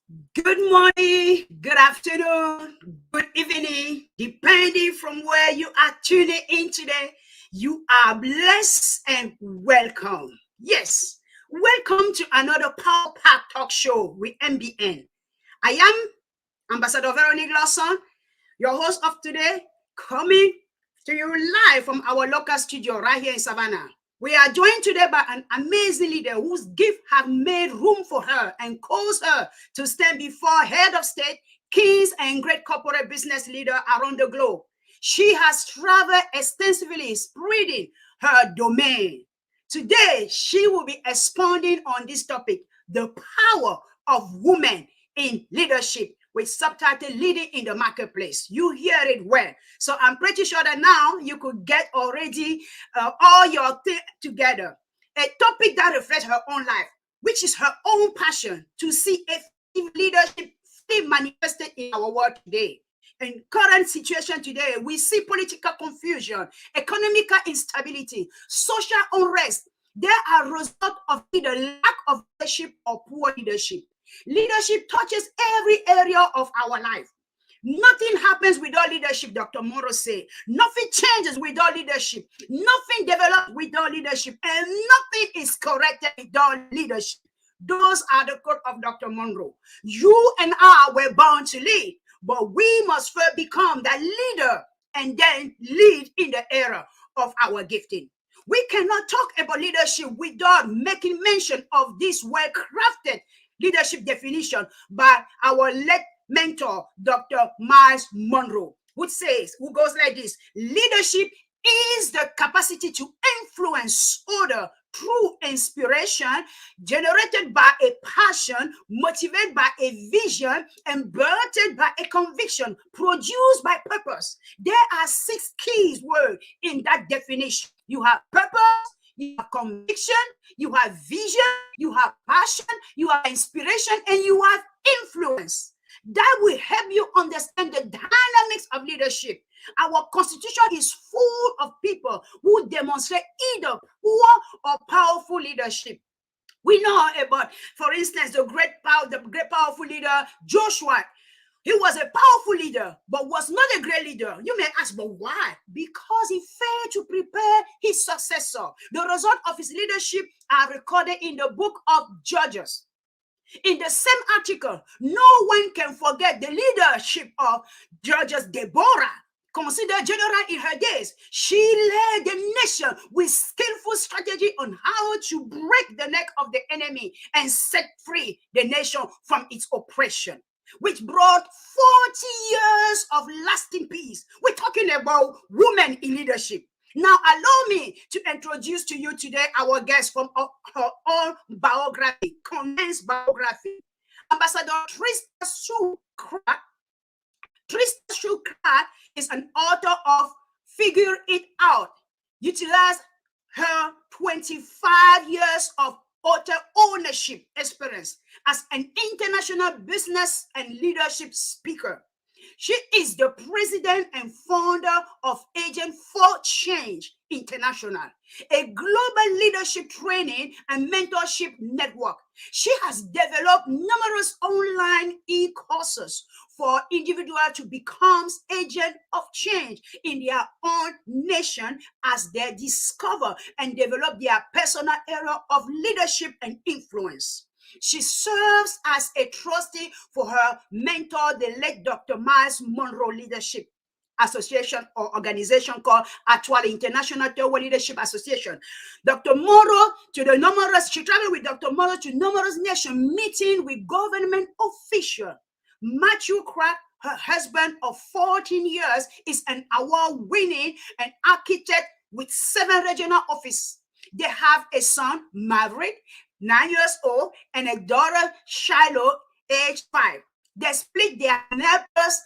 Good morning, good afternoon, good evening, depending from where you are tuning in today. You are blessed and welcome. Yes, welcome to another Power Pack Talk Show with MBN. I am Ambassador Veronique Lawson, your host of today, coming to you live from our local studio right here in Savannah. We are joined today by an amazing leader whose gift have made room for her and caused her to stand before head of state, kings, and great corporate business leaders around the globe. She has traveled extensively, spreading her domain. Today, she will be expounding on this topic, the power of women in leadership, with subtitle Leading in the Marketplace. You hear it well. So I'm pretty sure that now you could get already all your things together. A topic that reflects her own life, which is her own passion to see effective leadership fully manifested in our world today. In current situation today, we see political confusion, economical instability, social unrest. They are a result of either lack of leadership or poor leadership. Leadership touches every area of our life. Nothing happens without leadership, Dr. Moro said. Nothing changes without leadership. Nothing develops without leadership. And nothing is corrected without leadership. Those are the quote of Dr. Monroe. You and I were born to lead, but we must first become that leader and then lead in the era of our gifting. We cannot talk about leadership without making mention of this well-crafted leadership definition by our late mentor, Dr. Miles Monroe, who goes like this: leadership is the capacity to influence order through inspiration, generated by a passion, motivated by a vision, and birthed by a conviction, produced by purpose. There are 6 key words in that definition. You have purpose, you have conviction, you have vision, you have passion, you have inspiration, and you have influence. That will help you understand the dynamics of leadership. Our constitution is full of people who demonstrate either poor or powerful leadership. We know about, for instance, the great powerful leader Joshua. He was a powerful leader, but was not a great leader. You may ask, but why? Because he failed to prepare his successor. The result of his leadership are recorded in the book of Judges. In the same article, no one can forget the leadership of Judges Deborah. Considered general in her days, she led the nation with skillful strategy on how to break the neck of the enemy and set free the nation from its oppression, which brought 40 years of lasting peace. We're talking about women in leadership. Now, allow me to introduce to you today our guest from her own biography, condensed biography. Ambassador Trista Shukrat. Trista Shukrat is an author of Figure It Out. Utilized her 25 years of author ownership experience as an international business and leadership speaker. She is the president and founder of Agent for Change International, a global leadership training and mentorship network. She has developed numerous online e-courses for individuals to become agents of change in their own nation as they discover and develop their personal area of leadership and influence. She serves as a trustee for her mentor, the late Dr. Miles Monroe Leadership Association or organization called Actually International Tower Leadership Association. Dr. Monroe she traveled with Dr. Monroe to numerous nations, meeting with government officials. Matthew Crack, her husband of 14 years, is an award-winning and architect with 7 regional offices. They have a son, Maverick, 9 years old, and a daughter, Shiloh, age 5. They split their Naples,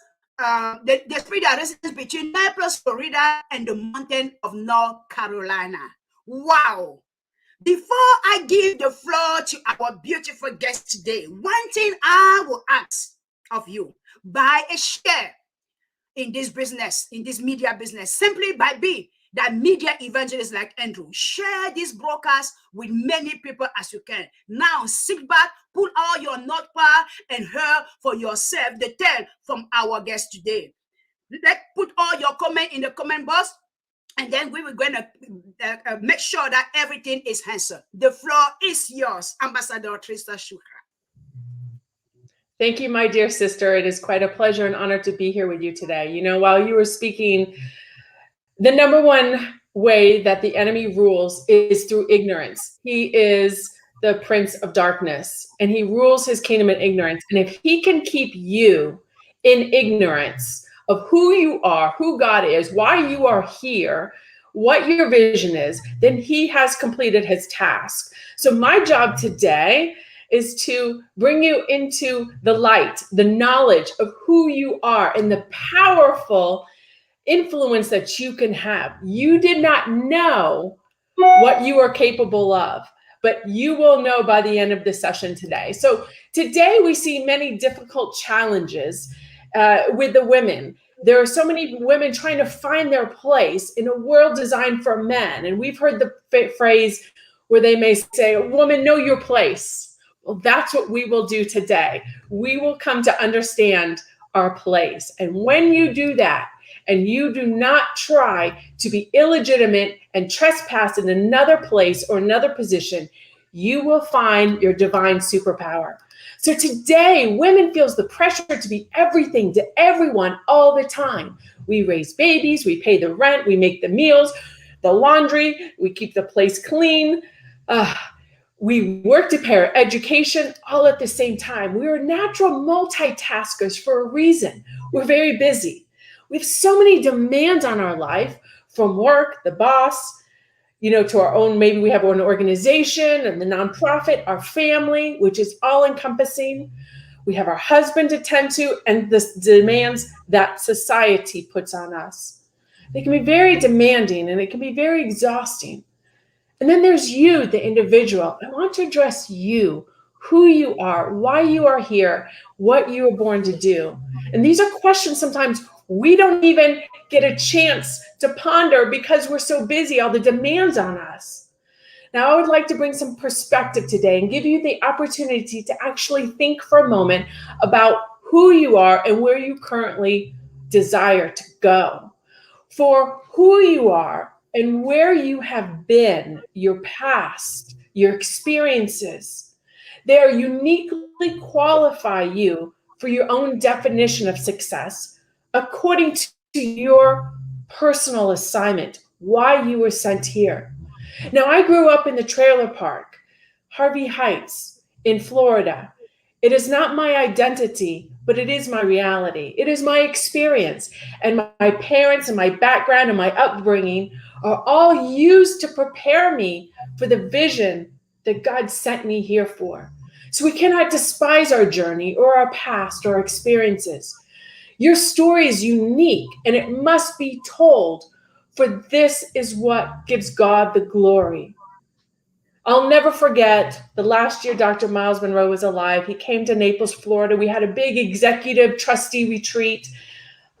they split their residence between Naples, Florida, and the mountain of North Carolina. Wow. Before I give the floor to our beautiful guest today, one thing I will ask of you: buy a share in this business, in this media business, simply by that media evangelists like Andrew, share this broadcast with many people as you can. Now sit back, put all your notepad and hear for yourself the tale from our guest today. Let's put all your comment in the comment box, and then we were going to make sure that everything is answered. The floor is yours, Ambassador Trista Shukra. Thank you, my dear sister. It is quite a pleasure and honor to be here with you today. You know, while you were speaking, the number one way that the enemy rules is through ignorance. He is the prince of darkness, and he rules his kingdom in ignorance. And if he can keep you in ignorance of who you are, who God is, why you are here, what your vision is, then he has completed his task. So my job today is to bring you into the light, the knowledge of who you are and the powerful influence that you can have. You did not know what you are capable of, but you will know by the end of the session today. So today we see many difficult challenges with the women. There are so many women trying to find their place in a world designed for men. And we've heard the phrase where they may say, "Woman, know your place." Well, that's what we will do today. We will come to understand our place. And when you do that, and you do not try to be illegitimate and trespass in another place or another position, you will find your divine superpower. So today, women feels the pressure to be everything to everyone all the time. We raise babies, we pay the rent, we make the meals, the laundry, we keep the place clean. We work to pay our education all at the same time. We are natural multitaskers for a reason. We're very busy. We have so many demands on our life, from work, the boss, to our own, maybe we have an organization and the nonprofit, our family, which is all encompassing. We have our husband to tend to, and the demands that society puts on us. They can be very demanding and it can be very exhausting. And then there's you, the individual. I want to address you, who you are, why you are here, what you were born to do. And these are questions sometimes we don't even get a chance to ponder because we're so busy, all the demands on us. Now, I would like to bring some perspective today and give you the opportunity to actually think for a moment about who you are and where you currently desire to go. For who you are and where you have been, your past, your experiences, they are uniquely qualify you for your own definition of success according to your personal assignment, why you were sent here. Now, I grew up in the trailer park, Harvey Heights in Florida. It is not my identity, but it is my reality. It is my experience. And my parents and my background and my upbringing are all used to prepare me for the vision that God sent me here for. So we cannot despise our journey or our past or experiences. Your story is unique and it must be told, for this is what gives God the glory. I'll never forget the last year Dr. Miles Monroe was alive. He came to Naples, Florida. We had a big executive trustee retreat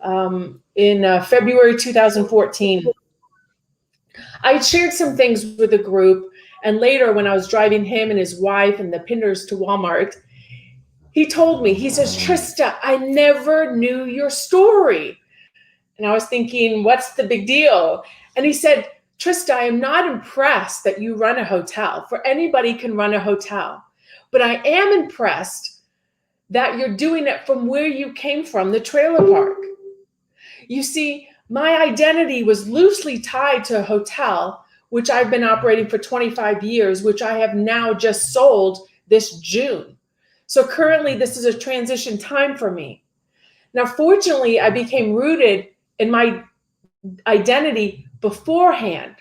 in February 2014. I shared some things with the group, and later when I was driving him and his wife and the Pinders to Walmart, he told me, he says, "Trista, I never knew your story." And I was thinking, what's the big deal? And he said, "Trista, I am not impressed that you run a hotel, for anybody can run a hotel. But I am impressed that you're doing it from where you came from, the trailer park. You see, my identity was loosely tied to a hotel, which I've been operating for 25 years, which I have now just sold this June. So currently, this is a transition time for me. Now, fortunately, I became rooted in my identity beforehand.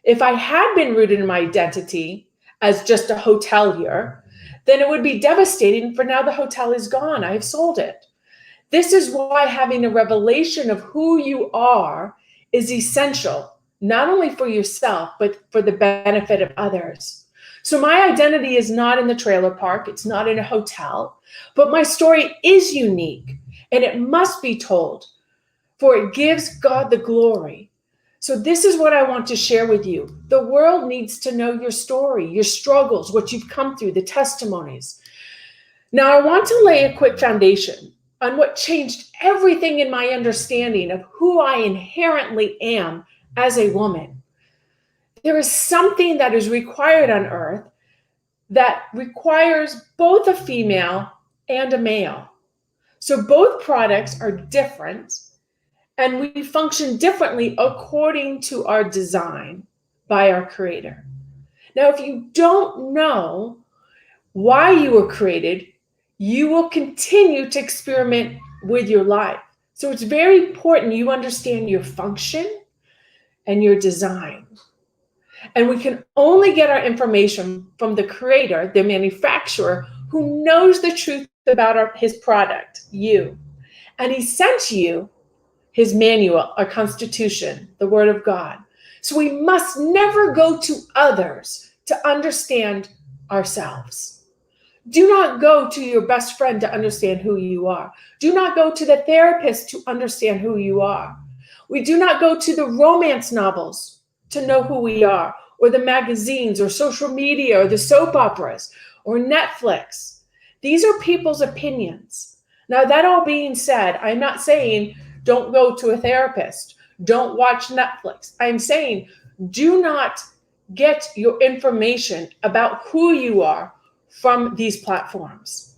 If I had been rooted in my identity as just a hotelier, then it would be devastating, for now the hotel is gone. I have sold it. This is why having a revelation of who you are is essential, not only for yourself, but for the benefit of others. So my identity is not in the trailer park. It's not in a hotel, but my story is unique and it must be told, for it gives God the glory. So this is what I want to share with you. The world needs to know your story, your struggles, what you've come through, the testimonies. Now, I want to lay a quick foundation on what changed everything in my understanding of who I inherently am as a woman. There is something that is required on earth that requires both a female and a male. So both products are different, and we function differently according to our design by our Creator. Now, if you don't know why you were created, you will continue to experiment with your life. So it's very important you understand your function and your design. And we can only get our information from the creator, the manufacturer, who knows the truth about his product, you. And he sent you his manual, our constitution, the word of God. So we must never go to others to understand ourselves. Do not go to your best friend to understand who you are. Do not go to the therapist to understand who you are. We do not go to the romance novels to know who we are, or the magazines, or social media, or the soap operas, or Netflix. These are people's opinions. Now, that all being said, I'm not saying don't go to a therapist, don't watch Netflix. I'm saying do not get your information about who you are from these platforms.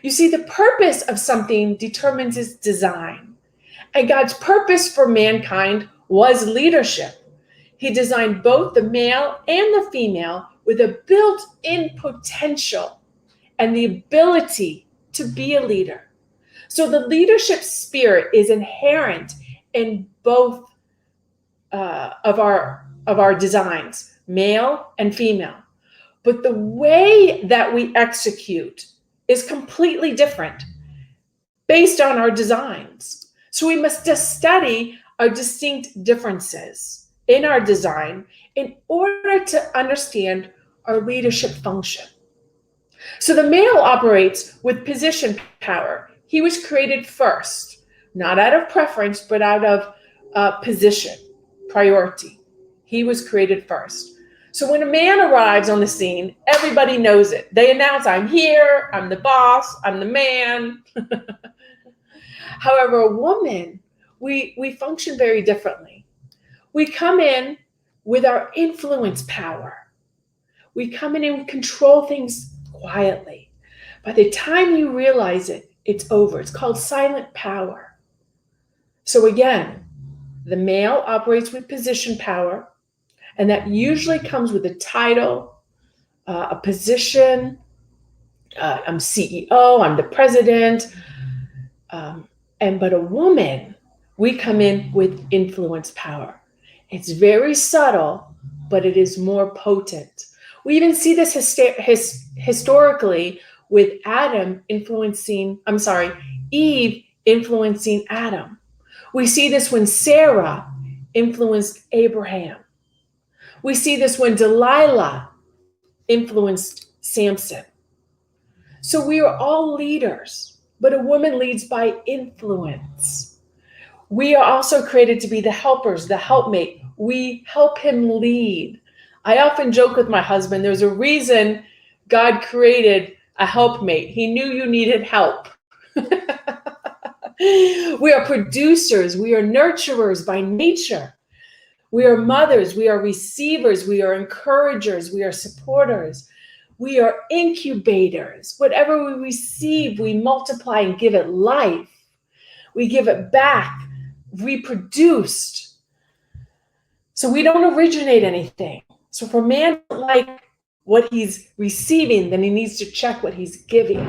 You see, the purpose of something determines its design. And God's purpose for mankind was leadership. He designed both the male and the female with a built-in potential and the ability to be a leader. So the leadership spirit is inherent in both of our designs, male and female. But the way that we execute is completely different based on our designs. So we must just study our distinct differences in our design in order to understand our leadership function. So the male operates with position power. He was created first, not out of preference, but out of position, priority. He was created first. So when a man arrives on the scene, everybody knows it. They announce, I'm here, I'm the boss, I'm the man. However, a woman, we function very differently. We come in with our influence power. We come in and control things quietly. By the time you realize it, it's over. It's called silent power. So again, the male operates with position power, and that usually comes with a title, a position. I'm CEO, I'm the president. But a woman, we come in with influence power. It's very subtle, but it is more potent. We even see this historically with Eve influencing Adam. We see this when Sarah influenced Abraham. We see this when Delilah influenced Samson. So we are all leaders, but a woman leads by influence. We are also created to be the helpers, the helpmate. We help him lead. I often joke with my husband, there's a reason God created a helpmate. He knew you needed help. We are producers. We are nurturers by nature. We are mothers. We are receivers. We are encouragers. We are supporters. We are incubators. Whatever we receive, we multiply and give it life. We give it back, reproduced. So we don't originate anything. So if a man doesn't like what he's receiving, then he needs to check what he's giving.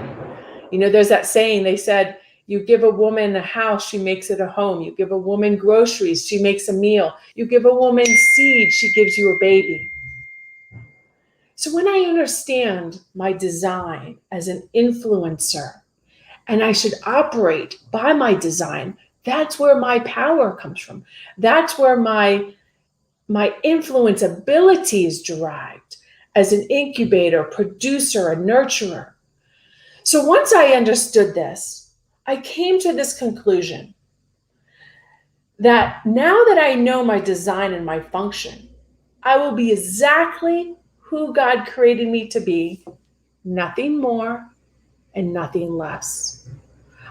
You know, there's that saying, they said, you give a woman a house, she makes it a home. You give a woman groceries, she makes a meal. You give a woman seed, she gives you a baby. So when I understand my design as an influencer, and I should operate by my design, that's where my power comes from. That's where my influence ability is derived as an incubator, producer, a nurturer. So once I understood this, I came to this conclusion that now that I know my design and my function, I will be exactly who God created me to be, nothing more and nothing less.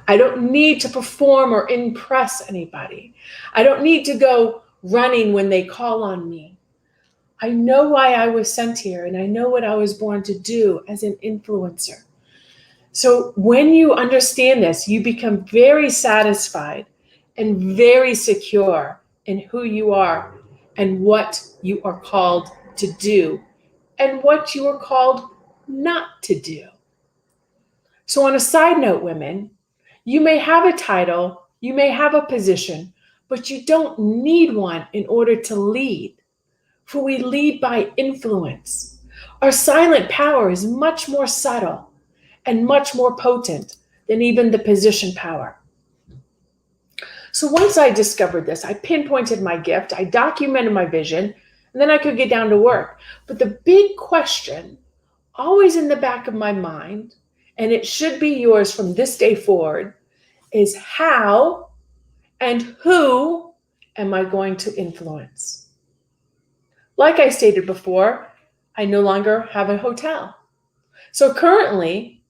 I don't need to perform or impress anybody. I don't need to go running when they call on me. I know why I was sent here, and I know what I was born to do as an influencer. So when you understand this, you become very satisfied and very secure in who you are and what you are called to do and what you are called not to do. So on a side note, women, you may have a title, you may have a position, but you don't need one in order to lead, for we lead by influence. Our silent power is much more subtle and much more potent than even the position power. So once I discovered this, I pinpointed my gift, I documented my vision, and then I could get down to work. But the big question, always in the back of my mind, and it should be yours from this day forward, is how and who am I going to influence? Like I stated before, I no longer have a hotel. So currently,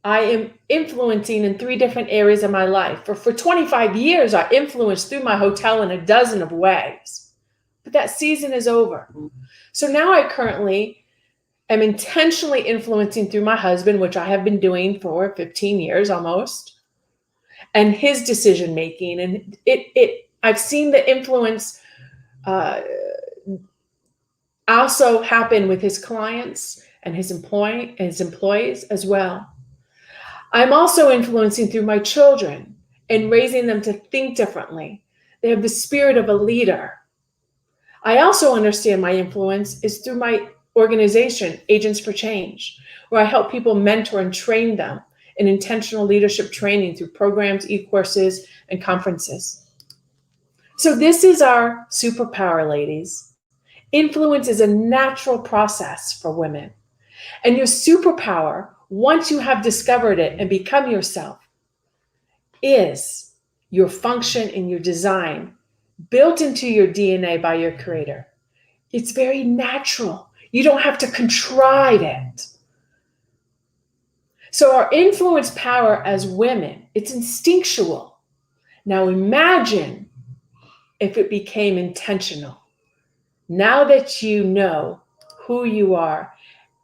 I am influencing in 3 different areas of my life. For 25 years, I influenced through my hotel in a dozen of ways. But that season is over. So now I currently am intentionally influencing through my husband, which I have been doing for 15 years almost, and his decision making. And I've seen the influence also happen with his clients and his employees as well. I'm also influencing through my children and raising them to think differently. They have the spirit of a leader. I also understand my influence is through my organization, Agents for Change, where I help people mentor and train them in intentional leadership training through programs, e-courses, and conferences. So this is our superpower, ladies. Influence is a natural process for women. And your superpower, once you have discovered it and become yourself, is your function and your design built into your DNA by your creator. It's very natural. You don't have to contrive it. So our influence power as women, it's instinctual. Now imagine if it became intentional. Now that you know who you are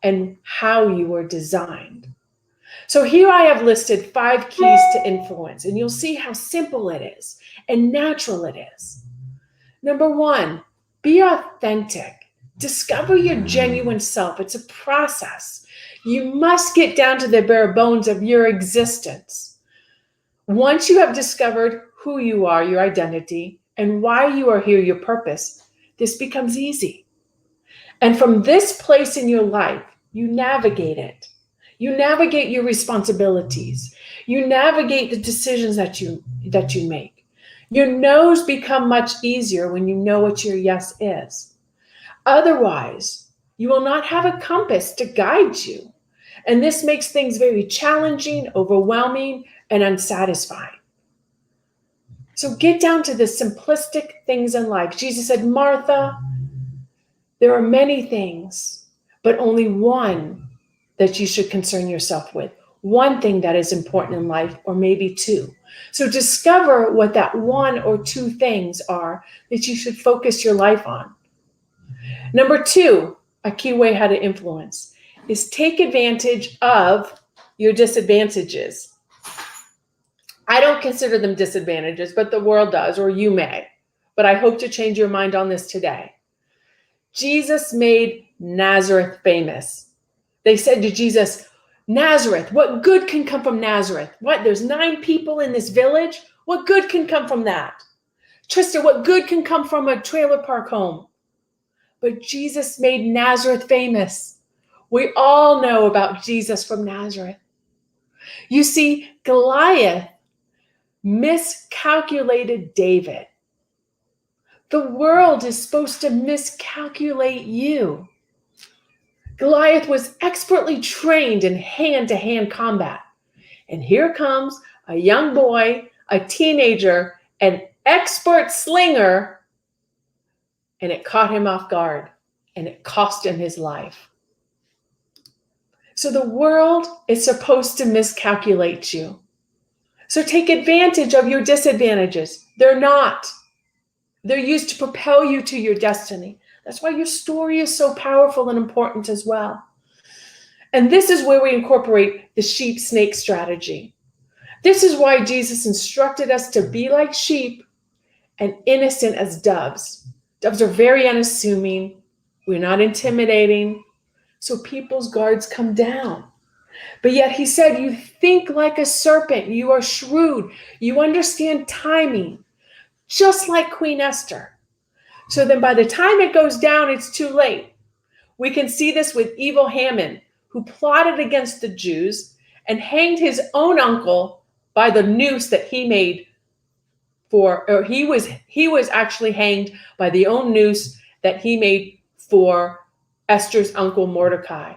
and how you were designed. So here I have listed 5 keys to influence, and you'll see how simple it is and natural it is. Number 1, be authentic. Discover your genuine self. It's a process. You must get down to the bare bones of your existence. Once you have discovered who you are, your identity, and why you are here, your purpose, this becomes easy. And from this place in your life, you navigate it. You navigate your responsibilities. You navigate the decisions that you make. Your no's become much easier when you know what your yes is. Otherwise, you will not have a compass to guide you. And this makes things very challenging, overwhelming, and unsatisfying. So get down to the simplistic things in life. Jesus said, Martha, there are many things, but only one that you should concern yourself with. One thing that is important in life, or maybe 2. So discover what that 1 or 2 things are that you should focus your life on. Number 2, a key way how to influence is take advantage of your disadvantages. I don't consider them disadvantages, but the world does, or you may. But I hope to change your mind on this today. Jesus made Nazareth famous. They said to Jesus, Nazareth, what good can come from Nazareth? What, there's 9 people in this village? What good can come from that? Trista, what good can come from a trailer park home? But Jesus made Nazareth famous. We all know about Jesus from Nazareth. You see, Goliath miscalculated David. The world is supposed to miscalculate you. Goliath was expertly trained in hand-to-hand combat. And here comes a young boy, a teenager, and expert slinger, and it caught him off guard, and it cost him his life. So the world is supposed to miscalculate you. So take advantage of your disadvantages. They're not. They're used to propel you to your destiny. That's why your story is so powerful and important as well. And this is where we incorporate the sheep-snake strategy. This is why Jesus instructed us to be like sheep and innocent as doves. Doves are very unassuming. We're not intimidating. So people's guards come down. But yet he said, you think like a serpent. You are shrewd. You understand timing, just like Queen Esther. So then by the time it goes down, it's too late. We can see this with evil Haman, who plotted against the Jews and hanged his own uncle by the noose that he made he was actually hanged by the own noose that he made for Esther's uncle Mordecai.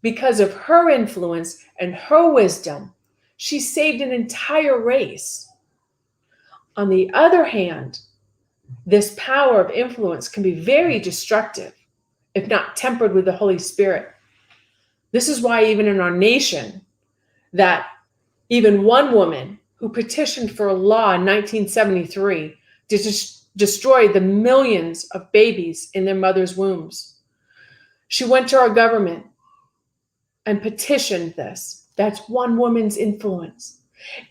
Because of her influence and her wisdom, she saved an entire race. On the other hand, this power of influence can be very destructive if not tempered with the Holy Spirit. This is why even in our nation, that even one woman who petitioned for a law in 1973 to destroy the millions of babies in their mother's wombs, she went to our government and petitioned this. That's one woman's influence.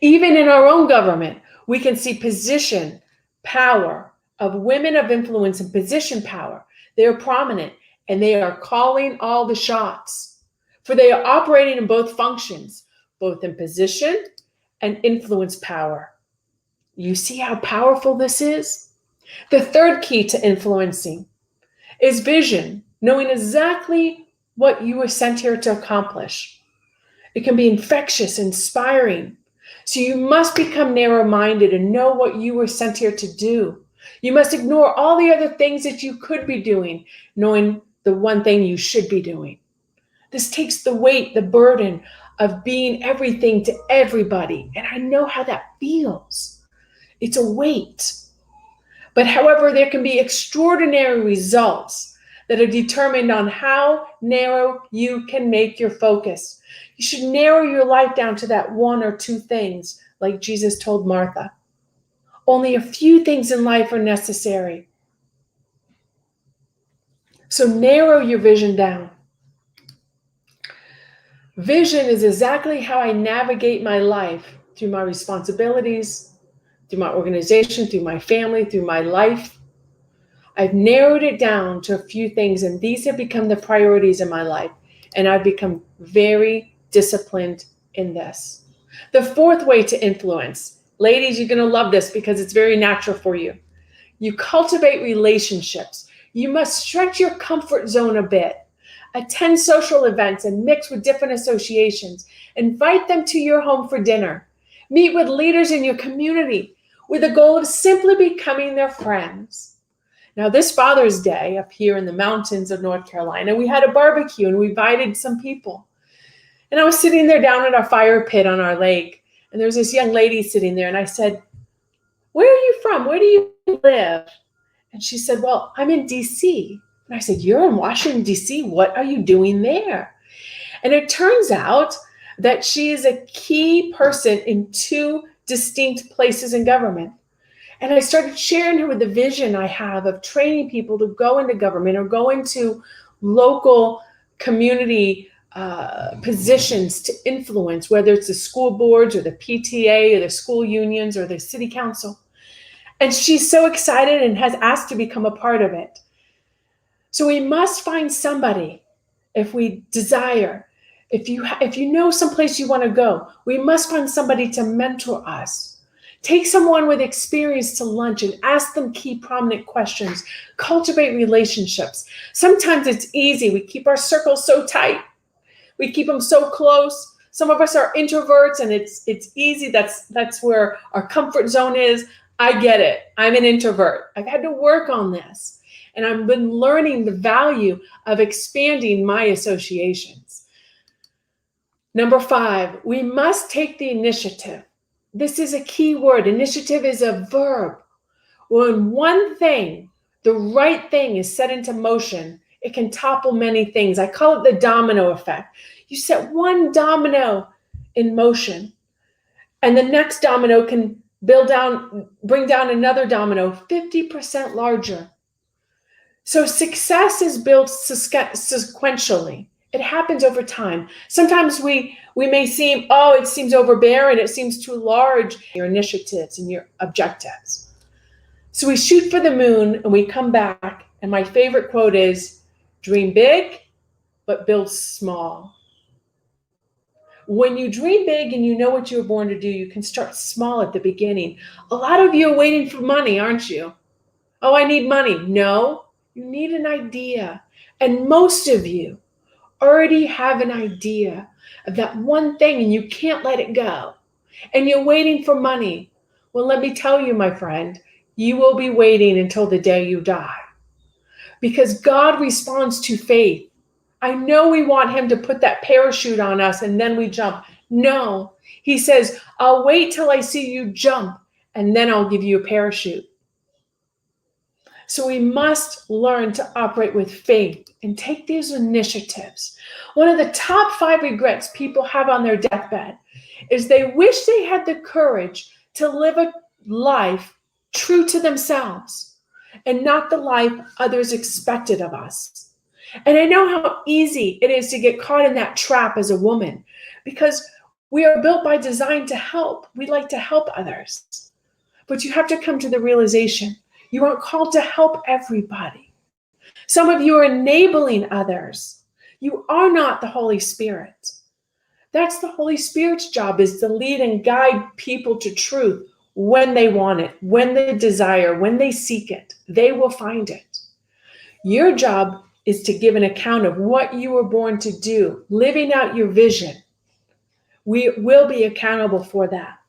Even in our own government, we can see position, power of women of influence and position power. They are prominent and they are calling all the shots, for they are operating in both functions, both in position and influence power. You see how powerful this is? The third key to influencing is vision, knowing exactly what you were sent here to accomplish. It can be infectious, inspiring. So you must become narrow-minded and know what you were sent here to do. You must ignore all the other things that you could be doing, knowing the one thing you should be doing. This takes the weight, the burden of being everything to everybody. And I know how that feels. It's a weight. But however, there can be extraordinary results that are determined on how narrow you can make your focus. You should narrow your life down to that one or two things, like Jesus told Martha. Only a few things in life are necessary. So narrow your vision down. Vision is exactly how I navigate my life through my responsibilities, through my organization, through my family, through my life. I've narrowed it down to a few things, and these have become the priorities in my life. And I've become very disciplined in this. The fourth way to influence, ladies, you're going to love this because it's very natural for you. You cultivate relationships. You must stretch your comfort zone a bit. Attend social events and mix with different associations. Invite them to your home for dinner. Meet with leaders in your community with the goal of simply becoming their friends. Now, this Father's Day up here in the mountains of North Carolina, we had a barbecue and we invited some people. And I was sitting there down at our fire pit on our lake, and there was this young lady sitting there, and I said, "Where are you from? Where do you live?" And she said, "Well, I'm in D.C." And I said, "You're in Washington, D.C. What are you doing there?" And it turns out that she is a key person in two distinct places in government. And I started sharing her with the vision I have of training people to go into government or go into local community positions to influence, whether it's the school boards or the PTA or the school unions or the city council. And she's so excited and has asked to become a part of it. So we must find somebody, if we desire, if you know someplace you want to go, we must find somebody to mentor us. Take someone with experience to lunch and ask them key prominent questions. Cultivate relationships. Sometimes it's easy. We keep our circles so tight. We keep them so close. Some of us are introverts and it's easy. That's where our comfort zone is. I get it. I'm an introvert. I've had to work on this. And I've been learning the value of expanding my associations. Number 5, we must take the initiative. This is a key word. Initiative is a verb. When one thing, the right thing, is set into motion, it can topple many things. I call it the domino effect. You set one domino in motion, and the next domino can bring down another domino 50% larger. So success is built sequentially. It happens over time. Sometimes we may seem, it seems overbearing, it seems too large, your initiatives and your objectives. So we shoot for the moon and we come back, and my favorite quote is, dream big, but build small. When you dream big and you know what you were born to do, you can start small at the beginning. A lot of you are waiting for money, aren't you? Oh, I need money. No, you need an idea. And most of you already have an idea of that one thing and you can't let it go. And you're waiting for money. Well, let me tell you, my friend, you will be waiting until the day you die. Because God responds to faith. I know we want him to put that parachute on us and then we jump. No, he says, I'll wait till I see you jump and then I'll give you a parachute. So we must learn to operate with faith and take these initiatives. One of the top 5 regrets people have on their deathbed is they wish they had the courage to live a life true to themselves and not the life others expected of us. And I know how easy it is to get caught in that trap as a woman because we are built by design to help. We like to help others. But you have to come to the realization you aren't called to help everybody. Some of you are enabling others. You are not the Holy Spirit. That's the Holy Spirit's job, is to lead and guide people to truth when they want it, when they desire, when they seek it. They will find it. Your job is to give an account of what you were born to do, living out your vision. We will be accountable for that.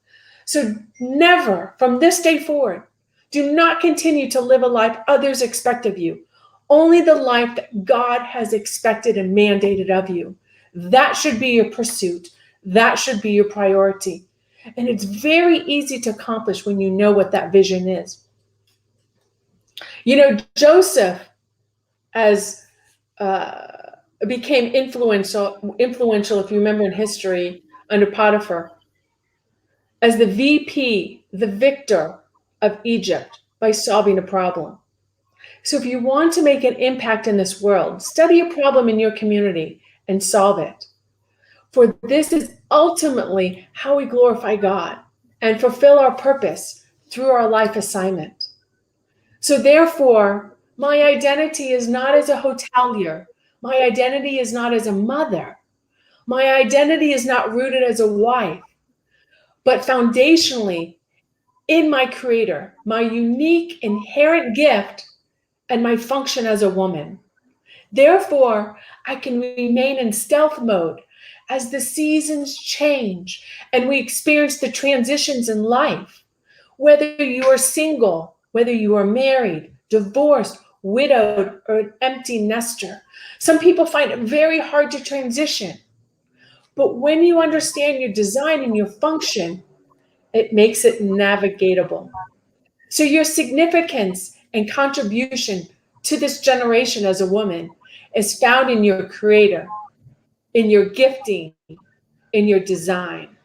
So never, from this day forward, do not continue to live a life others expect of you. Only the life that God has expected and mandated of you. That should be your pursuit. That should be your priority. And it's very easy to accomplish when you know what that vision is. You know, Joseph, as became influential, if you remember in history, under Potiphar, as the VP, the victor of Egypt, by solving a problem. So if you want to make an impact in this world, study a problem in your community and solve it. For this is ultimately how we glorify God and fulfill our purpose through our life assignment. So therefore, my identity is not as a hotelier. My identity is not as a mother. My identity is not rooted as a wife, but foundationally in my Creator, my unique inherent gift, and my function as a woman. Therefore, I can remain in stealth mode as the seasons change and we experience the transitions in life. Whether you are single, whether you are married, divorced, widowed, or an empty nester. Some people find it very hard to transition. But when you understand your design and your function, it makes it navigatable. So your significance and contribution to this generation as a woman is found in your Creator, in your gifting, in your design.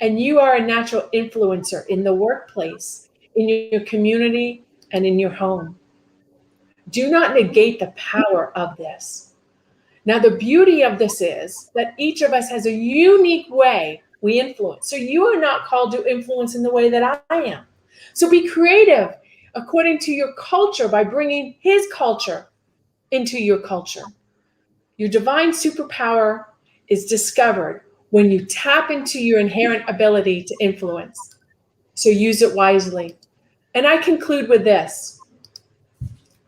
And you are a natural influencer in the workplace, in your community, and in your home. Do not negate the power of this. Now, the beauty of this is that each of us has a unique way we influence. So you are not called to influence in the way that I am. So be creative according to your culture by bringing his culture into your culture. Your divine superpower is discovered when you tap into your inherent ability to influence. So use it wisely. And I conclude with this.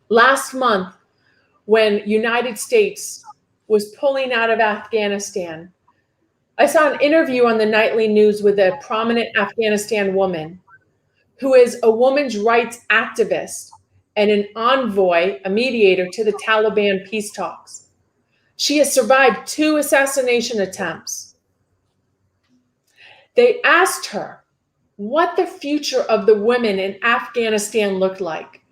Last month, when United States was pulling out of Afghanistan, I saw an interview on the nightly news with a prominent Afghanistan woman who is a women's rights activist and an envoy, a mediator to the Taliban peace talks. She has survived 2 assassination attempts. They asked her, what the future of the women in Afghanistan looked like.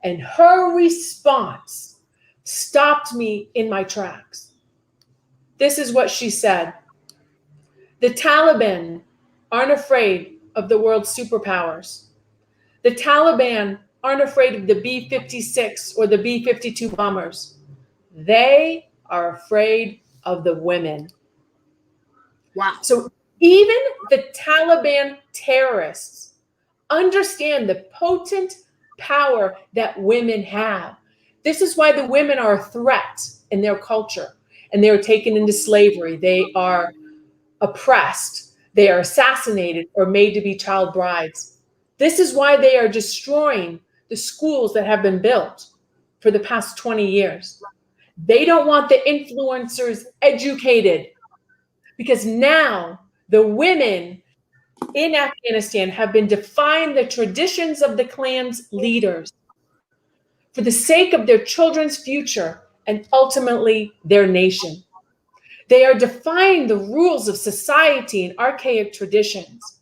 And her response stopped me in my tracks. This is what she said. The Taliban aren't afraid of the world's superpowers. The Taliban aren't afraid of the B-56 or the B-52 bombers. They are afraid of the women. Wow. So even the Taliban terrorists understand the potent power that women have. This is why the women are a threat in their culture, and they are taken into slavery. They are oppressed. They are assassinated or made to be child brides. This is why they are destroying the schools that have been built for the past 20 years. They don't want the influencers educated, because now the women in Afghanistan have been defying the traditions of the clan's leaders for the sake of their children's future and ultimately their nation. They are defying the rules of society and archaic traditions,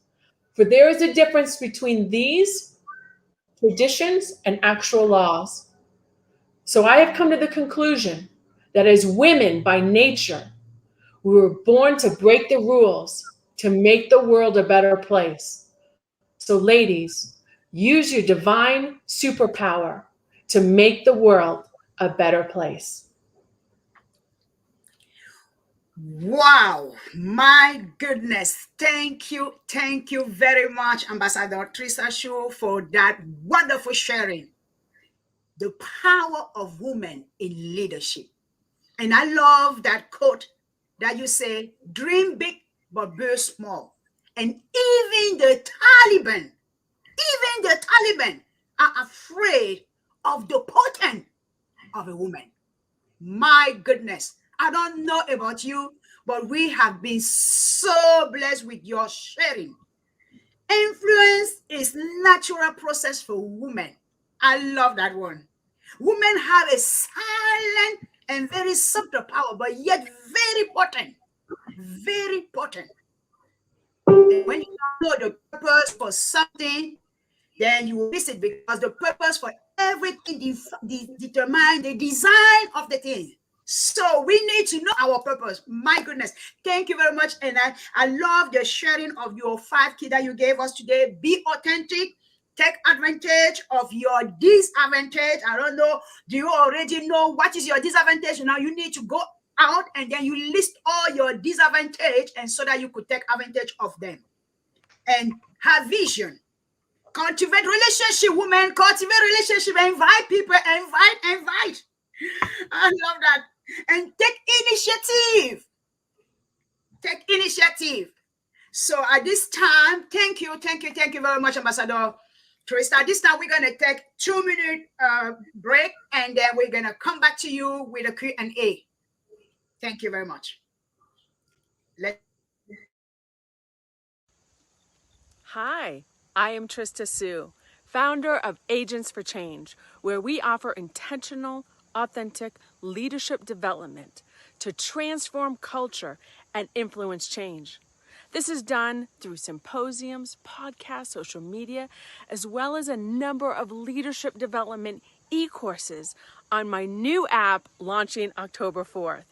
for there is a difference between these traditions and actual laws. So I have come to the conclusion that as women by nature, we were born to break the rules, to make the world a better place. So ladies, use your divine superpower to make the world a better place. Wow, my goodness. Thank you very much, Ambassador Trista Shaw, for that wonderful sharing. The power of women in leadership. And I love that quote that you say, dream big, but build small. And even the Taliban are afraid of the potent of a woman. My goodness. I don't know about you, but we have been so blessed with your sharing. Influence is natural process for women. I love that one. Women have a silent and very subtle power, but yet very potent. Very potent. And when you know the purpose for something, then you will miss it, because the purpose for everything determines the design of the thing. So we need to know our purpose. My goodness. Thank you very much. And I love the sharing of your 5 keys that you gave us today. Be authentic. Take advantage of your disadvantage. I don't know. Do you already know what is your disadvantage? Now you need to go out and then you list all your disadvantage, and so that you could take advantage of them. And have vision. Cultivate relationship, women. Cultivate relationship. Invite people. Invite. I love that. And take initiative. Take initiative. So at this time, thank you very much, Ambassador Trista. At this time, we're going to take 2-minute break, and then we're going to come back to you with a Q&A. Thank you very much. Hi, I am Trista Sue, founder of Agents for Change, where we offer intentional, authentic leadership development to transform culture and influence change. This is done through symposiums, podcasts, social media, as well as a number of leadership development e-courses on my new app launching October 4th.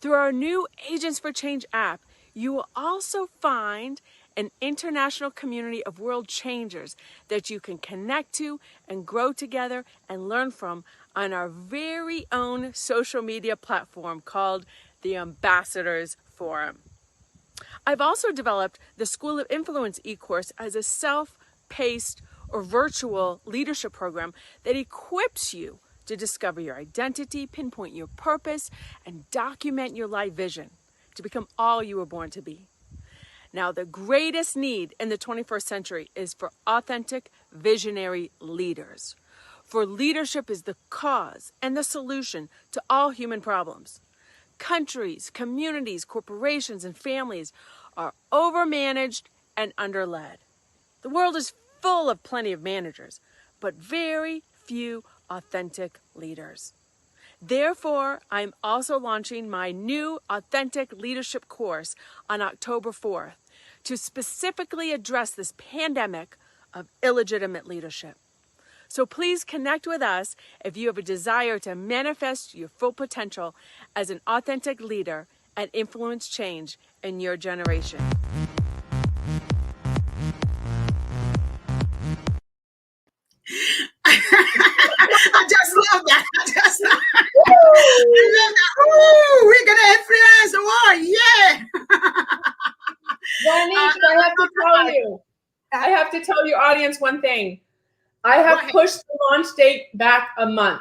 Through our new Agents for Change app, you will also find an international community of world changers that you can connect to and grow together and learn from on our very own social media platform called the Ambassadors Forum. I've also developed the School of Influence e-course as a self-paced or virtual leadership program that equips you to discover your identity, pinpoint your purpose, and document your life vision to become all you were born to be. Now, the greatest need in the 21st century is for authentic, visionary leaders. For leadership is the cause and the solution to all human problems. Countries, communities, corporations, and families are overmanaged and underled. The world is full of plenty of managers, but very few authentic leaders. Therefore, I'm also launching my new Authentic Leadership course on October 4th to specifically address this pandemic of illegitimate leadership. So please connect with us if you have a desire to manifest your full potential as an authentic leader and influence change in your generation. I just love that. I love that. Ooh, we're gonna influence the world. Yeah. I have to tell you, audience, one thing. I have pushed the launch date back a month.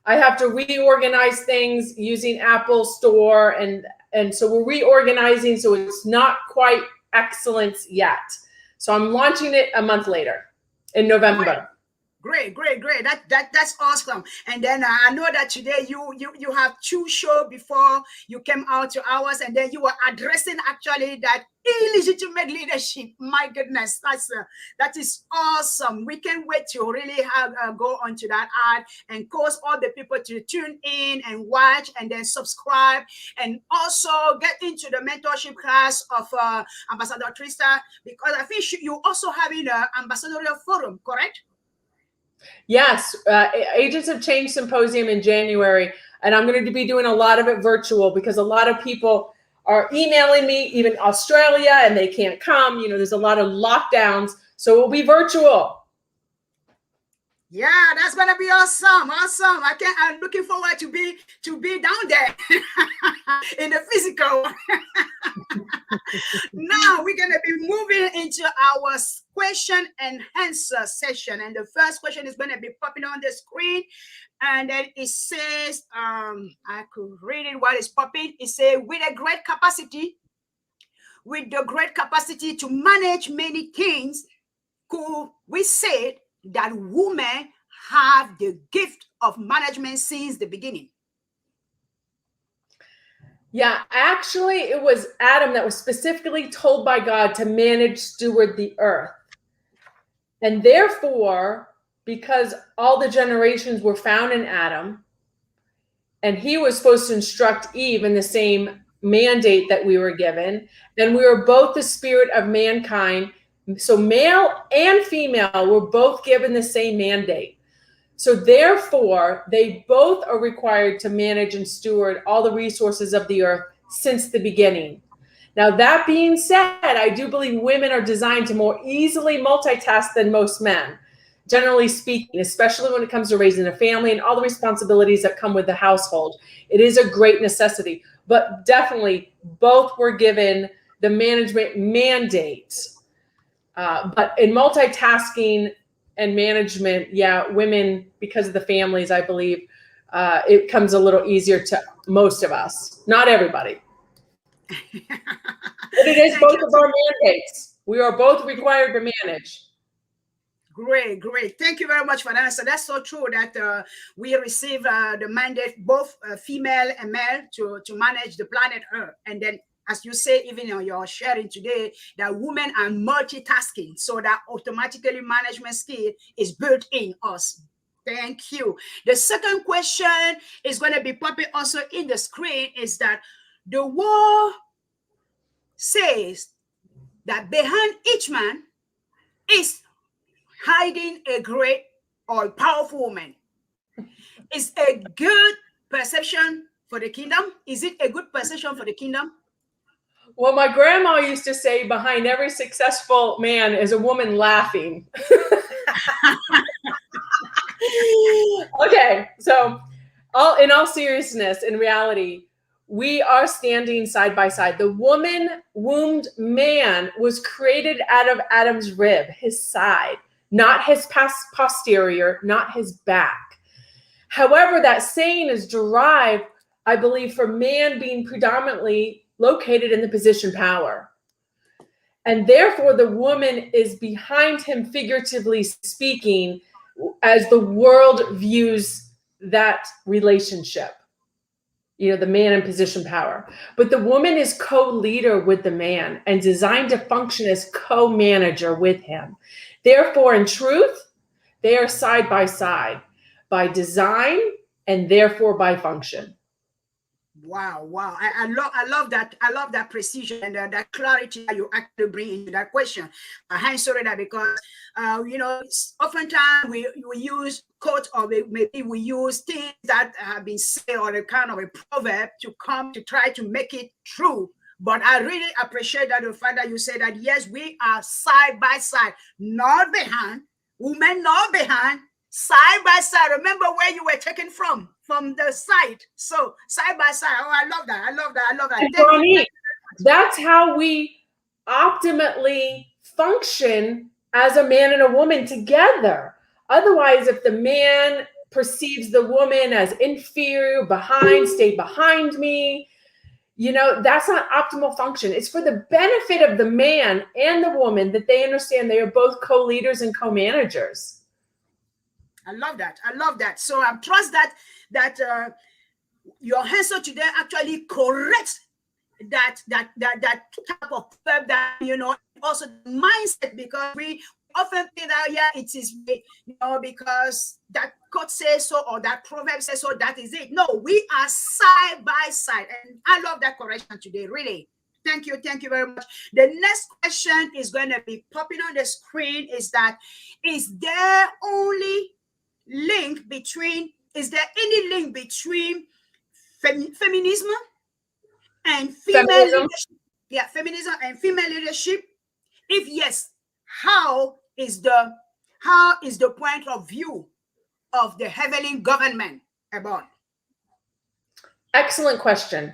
I have to reorganize things using Apple Store, and so we're reorganizing, so it's not quite excellence yet. So I'm launching it a month later in November. Great. That's awesome. And then I know that today you have 2 shows before you came out to ours, and then you were addressing actually that illegitimate leadership. My goodness, that is awesome. We can't wait to really go onto that ad and cause all the people to tune in and watch and then subscribe, and also get into the mentorship class of Ambassador Trista, because I think you also having an ambassadorial forum, correct? Yes, Agents of Change Symposium in January, and I'm going to be doing a lot of it virtual because a lot of people are emailing me, even Australia, and they can't come. You know, there's a lot of lockdowns, so we'll be virtual. Yeah, that's gonna be awesome. I'm looking forward to be down there in the physical. Now we're gonna be moving into our question and answer session, and the first question is gonna be popping on the screen, and then it says, I could read it while it's popping. It says, with the great capacity to manage many things, could we say that women have the gift of management since the beginning? Yeah, actually, it was Adam that was specifically told by God to manage, steward the earth. And therefore, because all the generations were found in Adam, and he was supposed to instruct Eve in the same mandate that we were given, and we were both the spirit of mankind. So male and female were both given the same mandate. So therefore, they both are required to manage and steward all the resources of the earth since the beginning. Now, that being said, I do believe women are designed to more easily multitask than most men, generally speaking, especially when it comes to raising a family and all the responsibilities that come with the household. It is a great necessity, but definitely both were given the management mandate. But in multitasking and management, yeah, women, because of the families, I believe, it comes a little easier to most of us, not everybody. But it is both of our mandates. We are both required to manage. Great. Thank you very much for that answer. That's so true that we receive the mandate, both female and male, to manage the planet Earth. And then, as you say, even in your sharing today, that women are multitasking, so that automatically management skill is built in us. Thank you. The second question is going to be popping also in the screen, is that the word says that behind each man is hiding a great or powerful woman. Is a good perception for the kingdom? Is it a good perception for the kingdom? Well, my grandma used to say behind every successful man is a woman laughing. Okay, so in all seriousness, in reality, we are standing side by side. The woman-wombed man was created out of Adam's rib, his side, not his posterior, not his back. However, that saying is derived, I believe, from man being predominantly located in the position power. And therefore, the woman is behind him, figuratively speaking, as the world views that relationship. You know, the man in position power. But the woman is co-leader with the man and designed to function as co-manager with him. Therefore, in truth, they are side by side by design and therefore by function. Wow, wow. I love that. I love that precision and that clarity that you actually bring into that question. I answer that because, oftentimes we use quotes or maybe we use things that have been said or a kind of a proverb to come to try to make it true. But I really appreciate that the fact that you say that, yes, we are side by side, not behind, women not behind, side by side. Remember where you were taken from the side. So side by side. Oh, I love that. I love that. I love that. Thank you. That's how we optimally function as a man and a woman together. Otherwise, if the man perceives the woman as inferior, behind, stay behind me, that's not optimal function. It's for the benefit of the man and the woman that they understand they are both co-leaders and co-managers. I love that. I love that. So I trust that your answer today actually corrects that type of verb, that also the mindset, because we often think that it is because that quote says so or that proverb says so, that is it. No, we are side by side, and I love that correction today. Really, thank you very much. The next question is going to be popping on the screen. Is there any link between feminism and female leadership? Yeah, feminism and female leadership. If yes, how is the point of view of the Heavenly government about? Excellent question.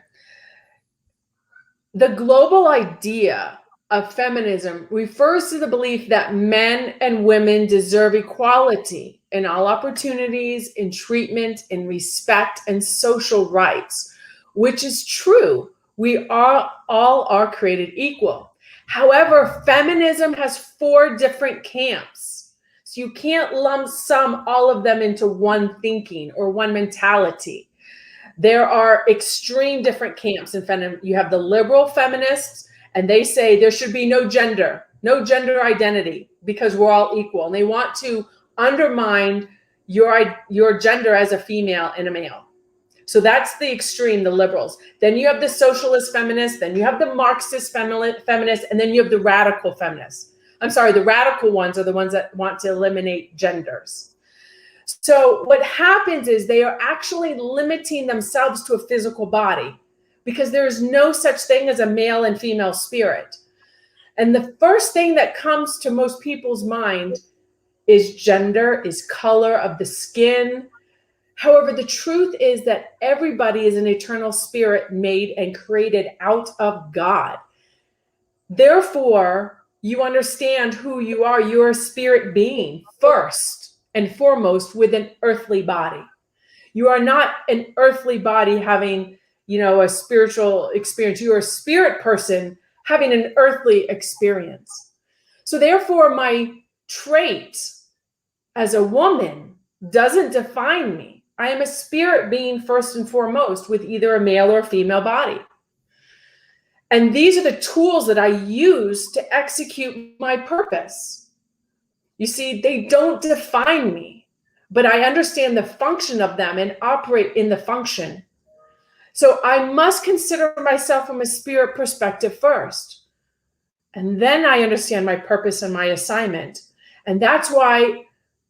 The global idea of feminism refers to the belief that men and women deserve equality in all opportunities, in treatment, in respect, and social rights, which is true. We all are created equal. However, feminism has 4 different camps. So you can't lump sum all of them into one thinking or one mentality. There are extreme different camps in feminism. You have the liberal feminists, and they say there should be no gender identity, because we're all equal. And they want to undermine your gender as a female and a male. So that's the extreme, the liberals. Then you have the socialist feminists, then you have the Marxist feminists, and then you have the radical feminists. I'm sorry, the radical ones are the ones that want to eliminate genders. So what happens is they are actually limiting themselves to a physical body, because there is no such thing as a male and female spirit. And the first thing that comes to most people's mind is gender, is color of the skin. However, the truth is that everybody is an eternal spirit made and created out of God. Therefore, you understand who you are. You're a spirit being first and foremost with an earthly body. You are not an earthly body having, a spiritual experience. You are a spirit person having an earthly experience. So therefore, my trait as a woman doesn't define me. I am a spirit being first and foremost with either a male or a female body. And these are the tools that I use to execute my purpose. You see, they don't define me, but I understand the function of them and operate in the function. So I must consider myself from a spirit perspective first. And then I understand my purpose and my assignment. And that's why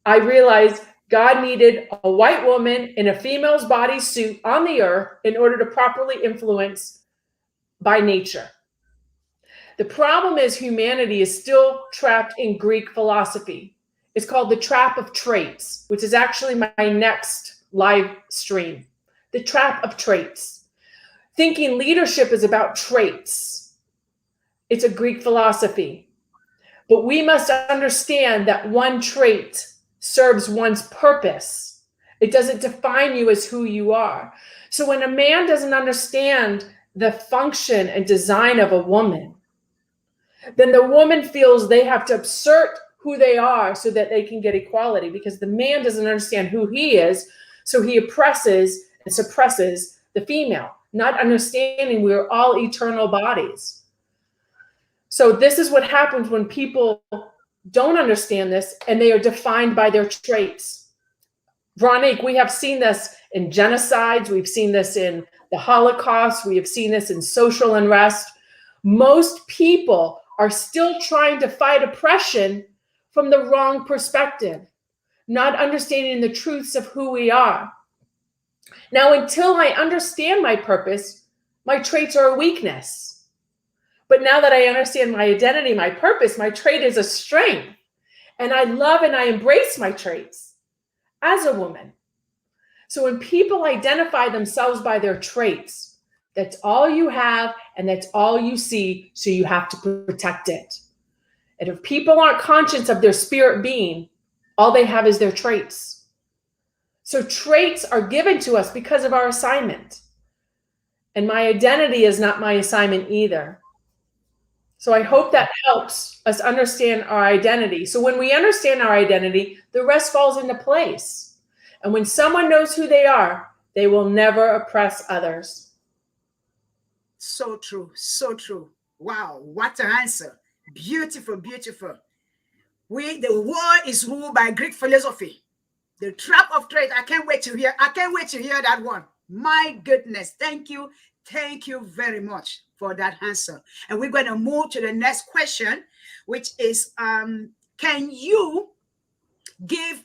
I realized God needed a white woman in a female's body suit on the earth in order to properly influence by nature. The problem is humanity is still trapped in Greek philosophy. It's called the trap of traits, which is actually my next live stream. The trap of traits. Thinking leadership is about traits. It's a Greek philosophy. But we must understand that one trait serves one's purpose. It doesn't define you as who you are. So when a man doesn't understand the function and design of a woman, then the woman feels they have to assert who they are so that they can get equality, because the man doesn't understand who he is, so he oppresses and suppresses the female, not understanding we're all eternal bodies. So this is what happens when people don't understand this and they are defined by their traits. Veronique, we have seen this in genocides. We've seen this in the Holocaust. We have seen this in social unrest. Most people are still trying to fight oppression from the wrong perspective, not understanding the truths of who we are. Now, until I understand my purpose, my traits are a weakness. But now that I understand my identity, my purpose, my trait is a strength. And I love and I embrace my traits as a woman. So when people identify themselves by their traits, that's all you have and that's all you see, so you have to protect it. And if people aren't conscious of their spirit being, all they have is their traits. So traits are given to us because of our assignment. And my identity is not my assignment either. So I hope that helps us understand our identity. So when we understand our identity, the rest falls into place. And when someone knows who they are, they will never oppress others. So true, so true. Wow, what an answer. Beautiful, beautiful. The world is ruled by Greek philosophy. The trap of trade. I can't wait to hear that one. My goodness. Thank you very much for that answer. And we're going to move to the next question, which is, can you give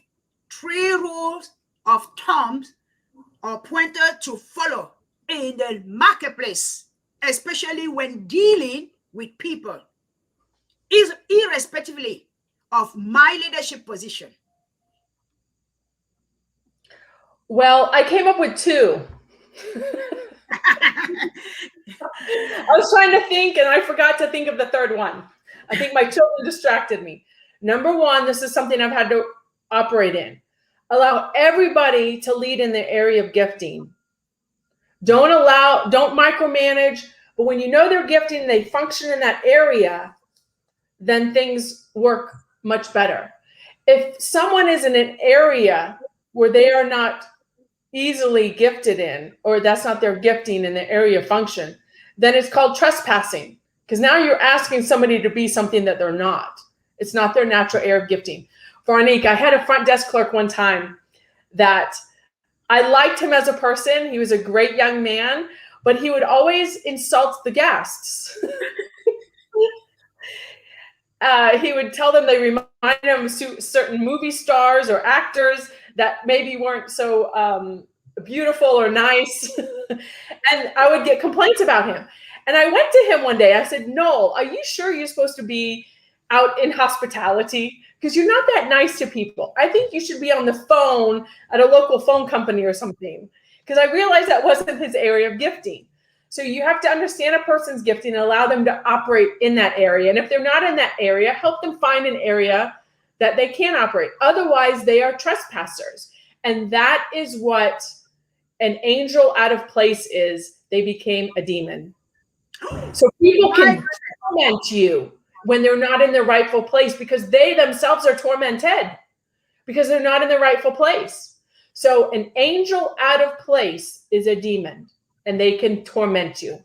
3 rules of thumb or pointer to follow in the marketplace, especially when dealing with people, irrespectively of my leadership position? Well, I came up with 2. I was trying to think and I forgot to think of the third one. I think my children distracted me. Number 1, this is something I've had to operate in. Allow everybody to lead in the area of gifting. Don't micromanage, but when you know they're gifting, they function in that area, then things work much better. If someone is in an area where they are not easily gifted in, or that's not their gifting in the area of function, then it's called trespassing, because now you're asking somebody to be something that they're not. It's not their natural area of gifting. Veronique, I had a front desk clerk one time that I liked him as a person. He was a great young man, but he would always insult the guests. He would tell them they reminded him of certain movie stars or actors that maybe weren't so beautiful or nice. And I would get complaints about him. And I went to him one day. I said, Noel, are you sure you're supposed to be out in hospitality? Because you're not that nice to people. I think you should be on the phone at a local phone company or something. Because I realized that wasn't his area of gifting. So you have to understand a person's gifting and allow them to operate in that area. And if they're not in that area, help them find an area that they can operate. Otherwise, they are trespassers. And that is what an angel out of place is. They became a demon. So people can torment you when they're not in their rightful place, because they themselves are tormented because they're not in the rightful place. So an angel out of place is a demon, and they can torment you.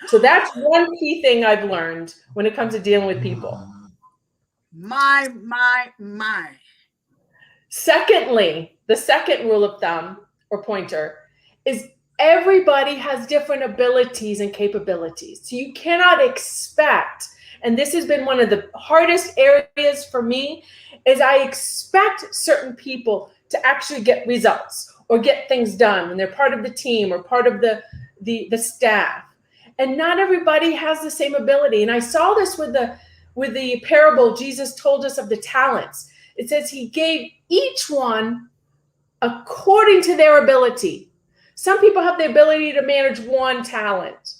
So that's one key thing I've learned when it comes to dealing with people. My. Secondly, the second rule of thumb or pointer is everybody has different abilities and capabilities. So you cannot expect, and this has been one of the hardest areas for me, is I expect certain people to actually get results or get things done when they're part of the team or part of the staff. And not everybody has the same ability. And I saw this with the parable Jesus told us of the talents. It says he gave each one according to their ability. Some people have the ability to manage 1 talent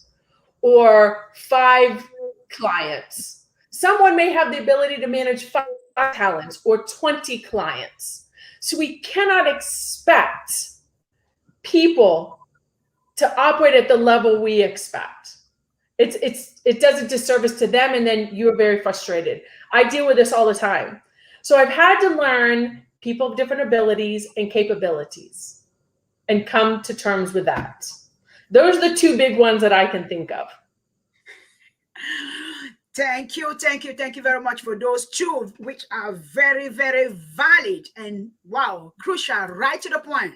or 5 clients. Someone may have the ability to manage 5 talents or 20 clients. So we cannot expect people to operate at the level we expect. It does a disservice to them, and then you're very frustrated. I deal with this all the time. So I've had to learn people have different abilities and capabilities and come to terms with that. Those are the 2 big ones that I can think of. Thank you very much for those 2, which are very, very valid and wow, crucial, right to the point.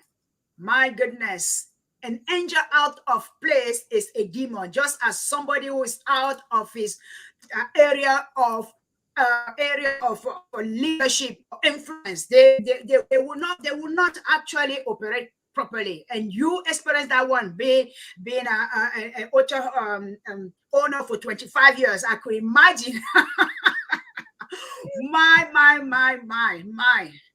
My goodness. an angel out of place is a demon, just as somebody who is out of his area of leadership or influence, they will not actually operate properly. And you experience that one, being an author owner for 25 years. I could imagine. My.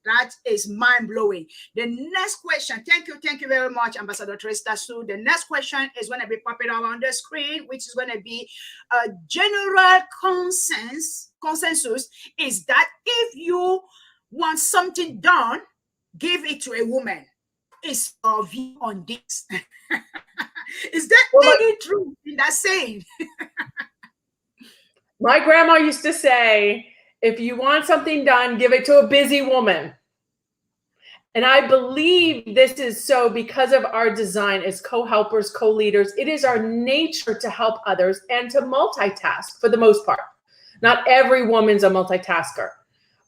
That is mind-blowing. The next question, thank you very much, Ambassador Trista Sue. The next question is going to be popping up on the screen, which is going to be a general consensus is that if you want something done, give it to a woman. Is your view on this? Is there any truth in that saying? My grandma used to say, if you want something done, give it to a busy woman. And I believe this is so because of our design as co-helpers, co-leaders. It is our nature to help others and to multitask for the most part. Not every woman's a multitasker,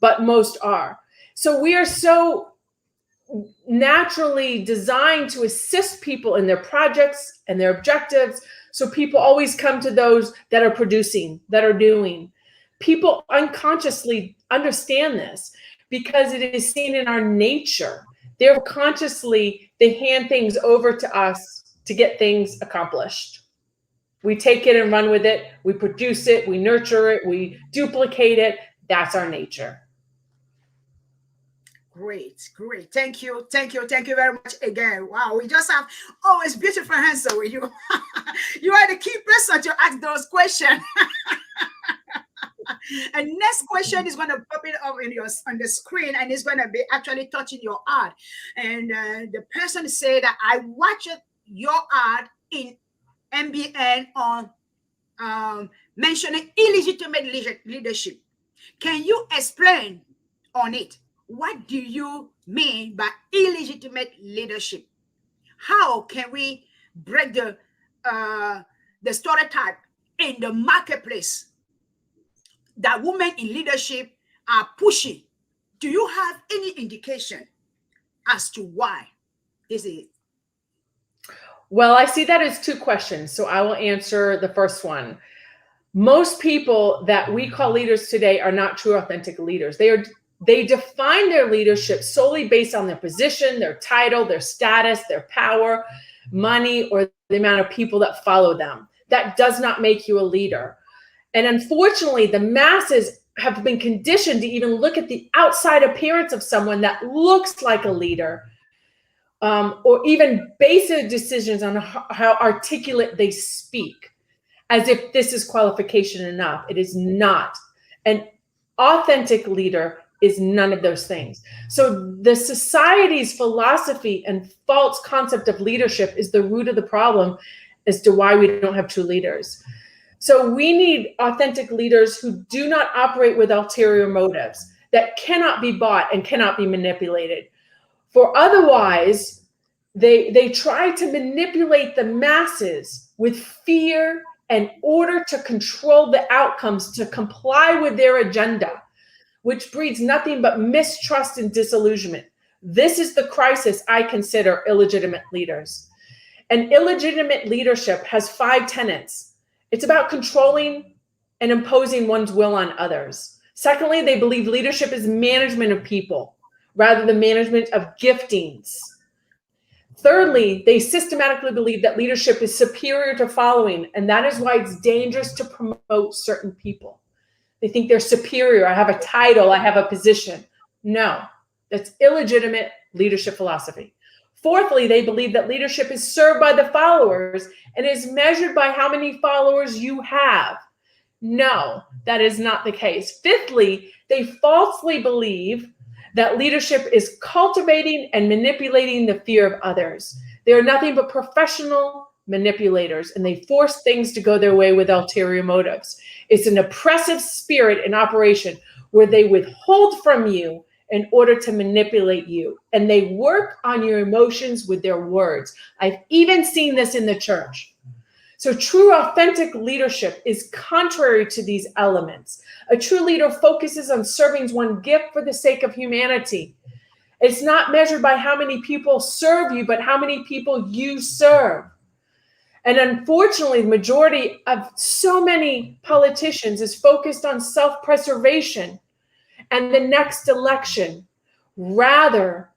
but most are. So we are so naturally designed to assist people in their projects and their objectives. So people always come to those that are producing, that are doing. People unconsciously understand this because it is seen in our nature. Therefore, consciously, they hand things over to us to get things accomplished. We take it and run with it. We produce it. We nurture it. We duplicate it. That's our nature. Great. Thank you very much again. Wow, we just have always beautiful answers with you. You are the key person to ask those questions. And next question is going to pop it up on the screen, and it's going to be actually touching your ad. And the person said that I watched your ad in MBN on mentioning illegitimate leadership. Can you explain on it? What do you mean by illegitimate leadership? How can we break the stereotype in the marketplace that women in leadership are pushing? Do you have any indication as to why this is? Well, I see that as two questions, so I will answer the first one. Most people that we call leaders today are not true, authentic leaders. They define their leadership solely based on their position, their title, their status, their power, money, or the amount of people that follow them. That does not make you a leader. And unfortunately, the masses have been conditioned to even look at the outside appearance of someone that looks like a leader, or even base their decisions on how articulate they speak, as if this is qualification enough. It is not. An authentic leader is none of those things. So the society's philosophy and false concept of leadership is the root of the problem as to why we don't have true leaders. So we need authentic leaders who do not operate with ulterior motives, that cannot be bought and cannot be manipulated. For otherwise, they try to manipulate the masses with fear in order to control the outcomes, to comply with their agenda, which breeds nothing but mistrust and disillusionment. This is the crisis I consider illegitimate leaders. And illegitimate leadership has 5 tenets. It's about controlling and imposing one's will on others. Secondly, they believe leadership is management of people rather than management of giftings. Thirdly, they systematically believe that leadership is superior to following, and that is why it's dangerous to promote certain people. They think they're superior. I have a title, I have a position. No, that's illegitimate leadership philosophy. Fourthly, they believe that leadership is served by the followers and is measured by how many followers you have. No, that is not the case. Fifthly, they falsely believe that leadership is cultivating and manipulating the fear of others. They are nothing but professional manipulators, and they force things to go their way with ulterior motives. It's an oppressive spirit in operation where they withhold from you in order to manipulate you. And they work on your emotions with their words. I've even seen this in the church. So true, authentic leadership is contrary to these elements. A true leader focuses on serving one's gift for the sake of humanity. It's not measured by how many people serve you, but how many people you serve. And unfortunately, the majority of so many politicians is focused on self-preservation and the next election rather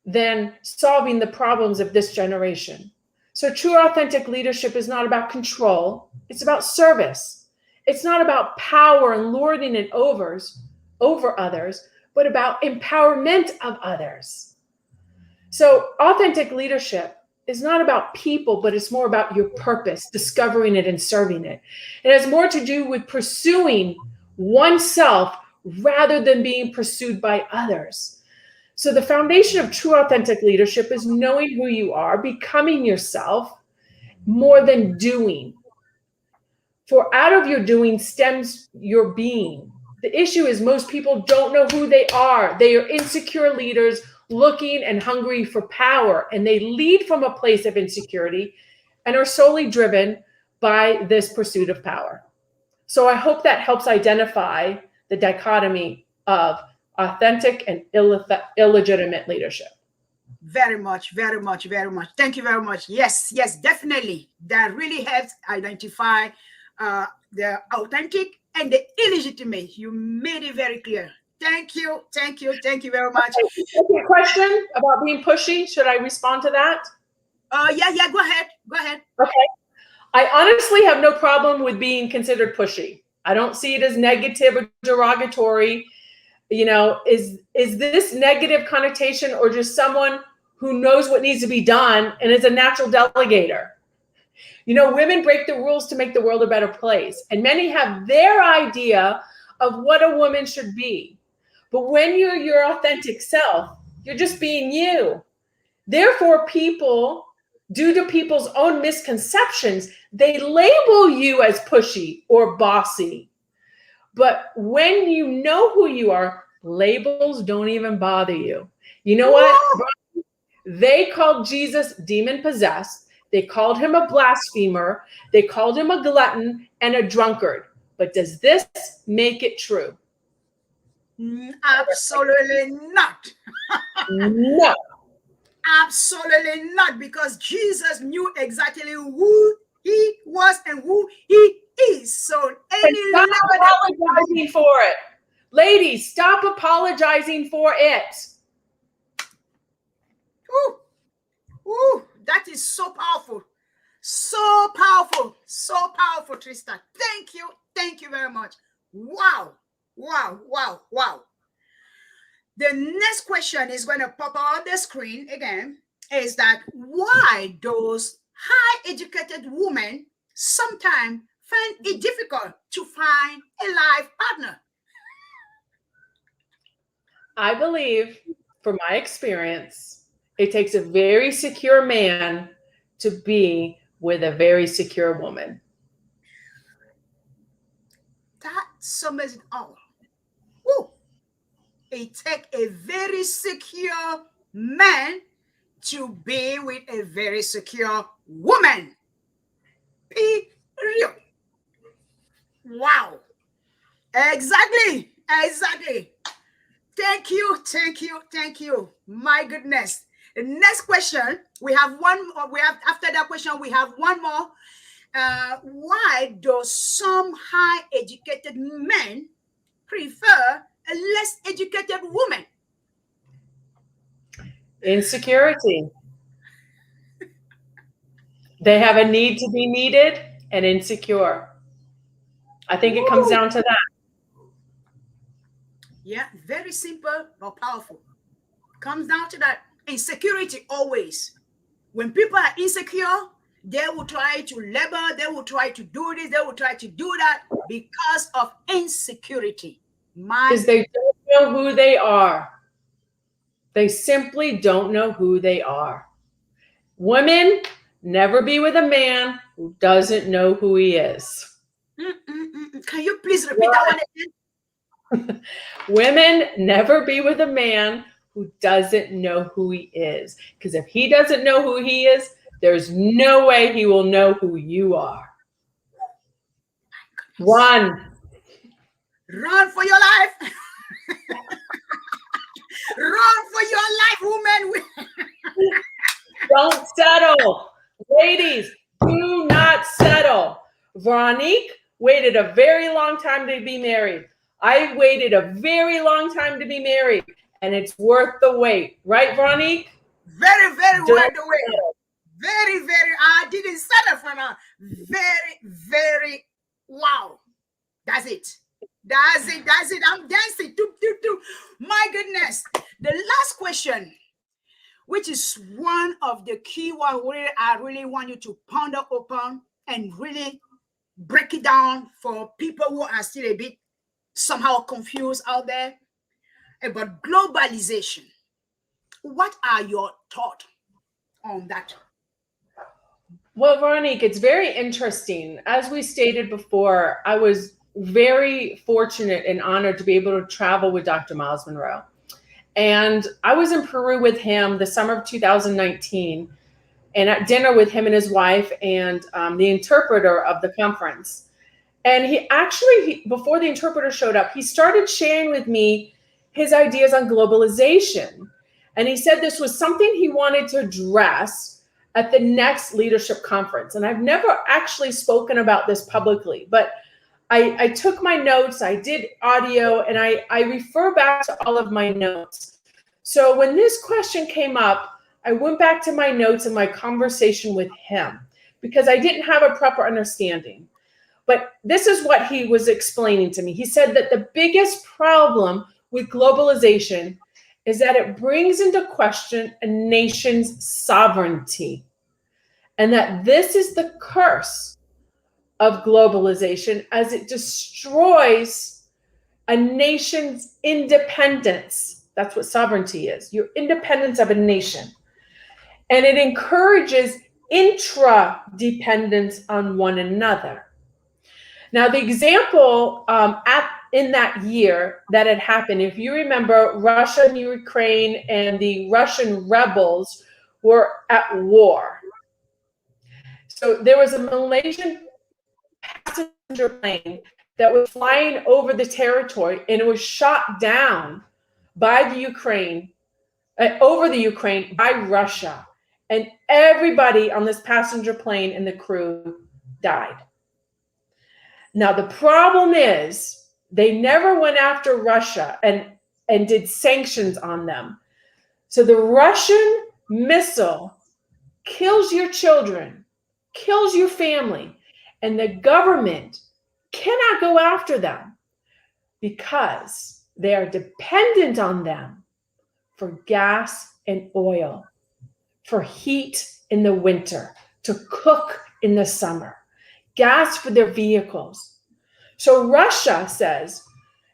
than solving the problems of this generation. So true authentic leadership is not about control. It's about service. It's not about power and lording it over others, but about empowerment of others. So authentic leadership is not about people, but it's more about your purpose, discovering it and serving it. It has more to do with pursuing oneself rather than being pursued by others. So the foundation of true authentic leadership is knowing who you are, becoming yourself more than doing. For out of your doing stems your being. The issue is most people don't know who they are. They are insecure leaders looking and hungry for power, and they lead from a place of insecurity and are solely driven by this pursuit of power. So I hope that helps identify the dichotomy of authentic and illegitimate leadership. Very much, very much, very much. Thank you very much. Yes, yes, definitely. That really helps identify the authentic and the illegitimate. You made it very clear. Thank you, thank you, thank you very much. Okay, question about being pushy. Should I respond to that? Yeah, go ahead. Go ahead. Okay. I honestly have no problem with being considered pushy. I don't see it as negative or derogatory. You know, is this negative connotation or just someone who knows what needs to be done and is a natural delegator? You know, women break the rules to make the world a better place. And many have their idea of what a woman should be. But when you're your authentic self, you're just being you. Therefore, people, due to people's own misconceptions, they label you as pushy or bossy. But when you know who you are, labels don't even bother you. You know what? They called Jesus demon-possessed. They called him a blasphemer. They called him a glutton and a drunkard. But does this make it true? Absolutely not. No. Absolutely not, because Jesus knew exactly who he was and who he is. So stop apologizing for it. Ladies, stop apologizing for it. Ooh, that is so powerful. So powerful. So powerful, Trista. Thank you. Thank you very much. Wow. Wow. Wow. Wow. The next question is going to pop on the screen again. Is that why those high educated women sometimes find it difficult to find a life partner? I believe, from my experience, it takes a very secure man to be with a very secure woman. That sums it all. Woo. It takes a very secure man to be with a very secure woman. Period. Wow. Exactly. Exactly. Thank you. Thank you. Thank you. My goodness. The next question, we have one more. After that question, we have one more. Why do some high educated men prefer a less educated woman? Insecurity. They have a need to be needed and insecure. I think it comes down to that. Yeah, very simple but powerful. Comes down to that. Insecurity always. When people are insecure, they will try to labor, they will try to do this, they will try to do that because of insecurity. Because they don't know who they are. They simply don't know who they are. Women, never be with a man who doesn't know who he is. Can you please repeat that one again? Women, never be with a man who doesn't know who he is. Because if he doesn't know who he is, there's no way he will know who you are. Run. Run for your life. Run for your life, woman. Don't settle. Ladies, do not settle. Veronique waited a very long time to be married. I waited a very long time to be married, and it's worth the wait. Right, Veronique? Very, very Don't worth the wait. Very, very, I didn't settle for now. Very, very, wow. That's it. That's it. That's it. I'm dancing. Doop, doop, doop. My goodness. The last question, which is one of the key ones where I really want you to ponder upon and really break it down for people who are still a bit somehow confused out there about globalization. What are your thoughts on that? Well, Veronique, it's very interesting. As we stated before, I was very fortunate and honored to be able to travel with Dr. Miles Monroe. And I was in Peru with him the summer of 2019 and at dinner with him and his wife and the interpreter of the conference. And he actually, before the interpreter showed up, he started sharing with me his ideas on globalization. And he said this was something he wanted to address at the next leadership conference. And I've never actually spoken about this publicly, but I took my notes, I did audio, and I refer back to all of my notes. So when this question came up, I went back to my notes and my conversation with him because I didn't have a proper understanding. But this is what he was explaining to me. He said that the biggest problem with globalization is that it brings into question a nation's sovereignty, and that this is the curse of globalization as it destroys a nation's independence. That's what sovereignty is, your independence of a nation. And it encourages intra-dependence on one another. Now, the example in that year that had happened, if you remember, Russia and Ukraine and the Russian rebels were at war. So there was a Malaysian passenger plane that was flying over the territory, and it was shot down by the Ukraine, over the Ukraine by Russia. And everybody on this passenger plane and the crew died. Now, the problem is they never went after Russia and did sanctions on them. So the Russian missile kills your children, kills your family, and the government cannot go after them because they are dependent on them for gas and oil, for heat in the winter, to cook in the summer, gas for their vehicles. So Russia says,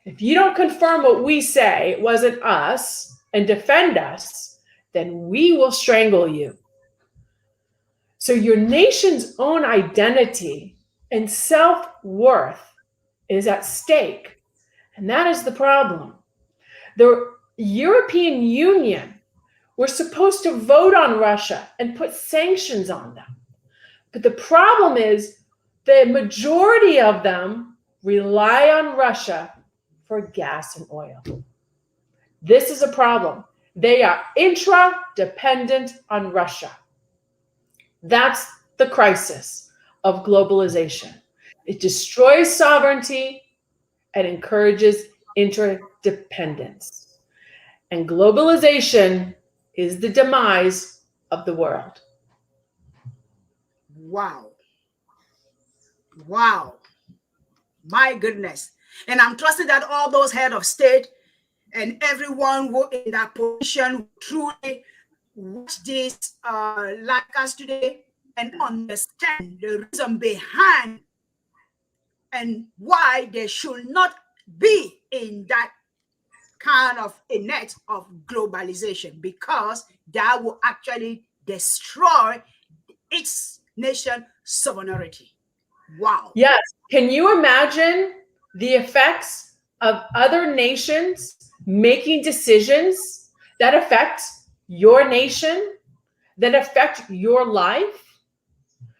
if you don't confirm what we say, it wasn't us, and defend us, then we will strangle you. So your nation's own identity and self-worth is at stake. And that is the problem. The European Union were supposed to vote on Russia and put sanctions on them. But the problem is the majority of them rely on Russia for gas and oil. This is a problem. They are intra-dependent on Russia. That's the crisis of globalization. It destroys sovereignty and encourages interdependence. And globalization is the demise of the world. Wow. Wow. My goodness. And I'm trusting that all those head of state and everyone who in that position truly watch this like us today and understand the reason behind and why they should not be in that kind of a net of globalization, because that will actually destroy its nation sovereignty. Wow. Yes. Can you imagine the effects of other nations making decisions that affect your nation, that affect your life?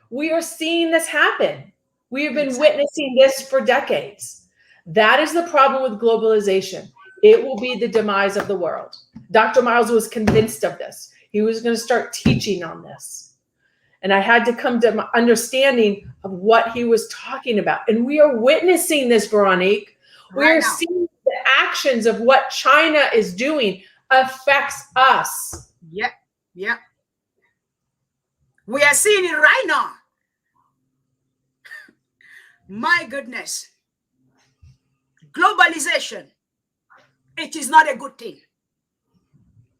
We are seeing this happen. We have been witnessing this for decades. That is the problem with globalization. it will be the demise of the world. Dr. Miles was convinced of this. He was going to start teaching on this. And I had to come to my understanding of what he was talking about. And we are witnessing this, Veronique. We are seeing the actions of what China is doing affects us. Yep. We are seeing it right now. My goodness. Globalization. It is not a good thing.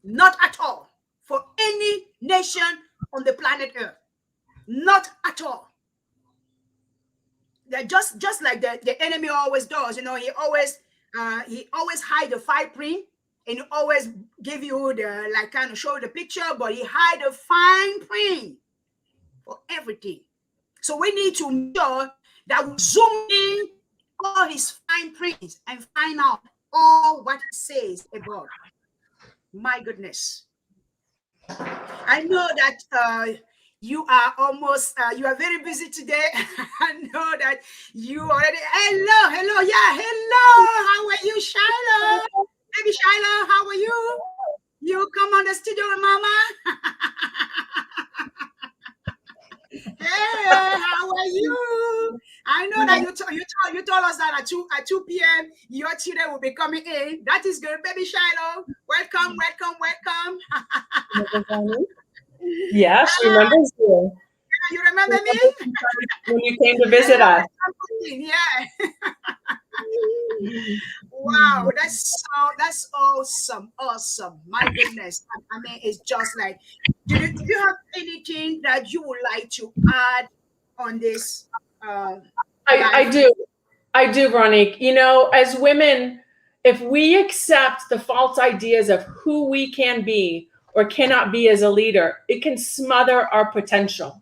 Not at all. For any nation on the planet Earth. Not at all. They're just like the enemy always does. You know, he always hide the fine print, and he always give you the, like, kind of show the picture, but he hide the fine print for everything. So we need to make sure that we zoom in all his fine prints and find out all what he says about. My goodness. I know that you are almost, you are very busy today. I know that you already, hello, yeah, hello. How are you, Shiloh? Baby Shiloh, how are you? You come on the studio, Mama. Hey, how are you? I know that you told us that at 2 p.m. your children will be coming in. That is good, baby Shiloh. Welcome. Yeah, she remembers you. You remember me? When you came to visit us. Yeah. Wow, that's awesome. My goodness. I mean, it's just like, do you have anything that you would like to add on this? I do, Veronique. You know, as women, if we accept the false ideas of who we can be or cannot be as a leader, it can smother our potential.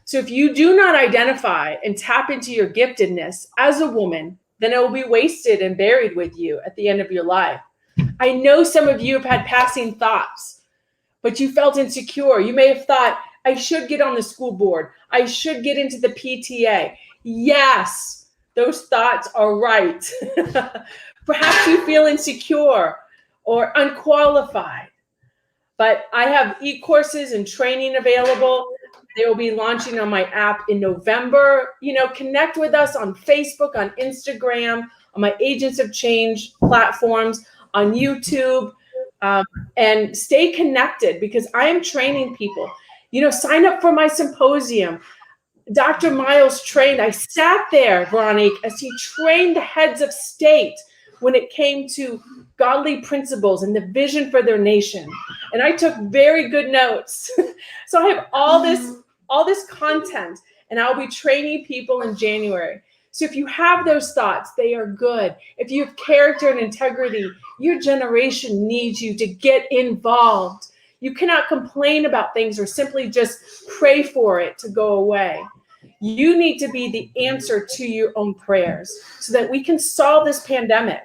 So if you do not identify and tap into your giftedness as a woman, then it will be wasted and buried with you at the end of your life. I know some of you have had passing thoughts, but you felt insecure. You may have thought, I should get on the school board. I should get into the PTA. Yes, those thoughts are right. Perhaps you feel insecure or unqualified, but I have e-courses and training available. They will be launching on my app in November. You know, connect with us on Facebook, on Instagram, on my Agents of Change platforms, on YouTube, and stay connected because I am training people. You know, sign up for my symposium. Dr. Miles trained, I sat there, Veronique, as he trained the heads of state when it came to godly principles and the vision for their nation. And I took very good notes. So I have all this content, and I'll be training people in January. So if you have those thoughts, they are good. If you have character and integrity, your generation needs you to get involved. You cannot complain about things or simply just pray for it to go away. You need to be the answer to your own prayers so that we can solve this pandemic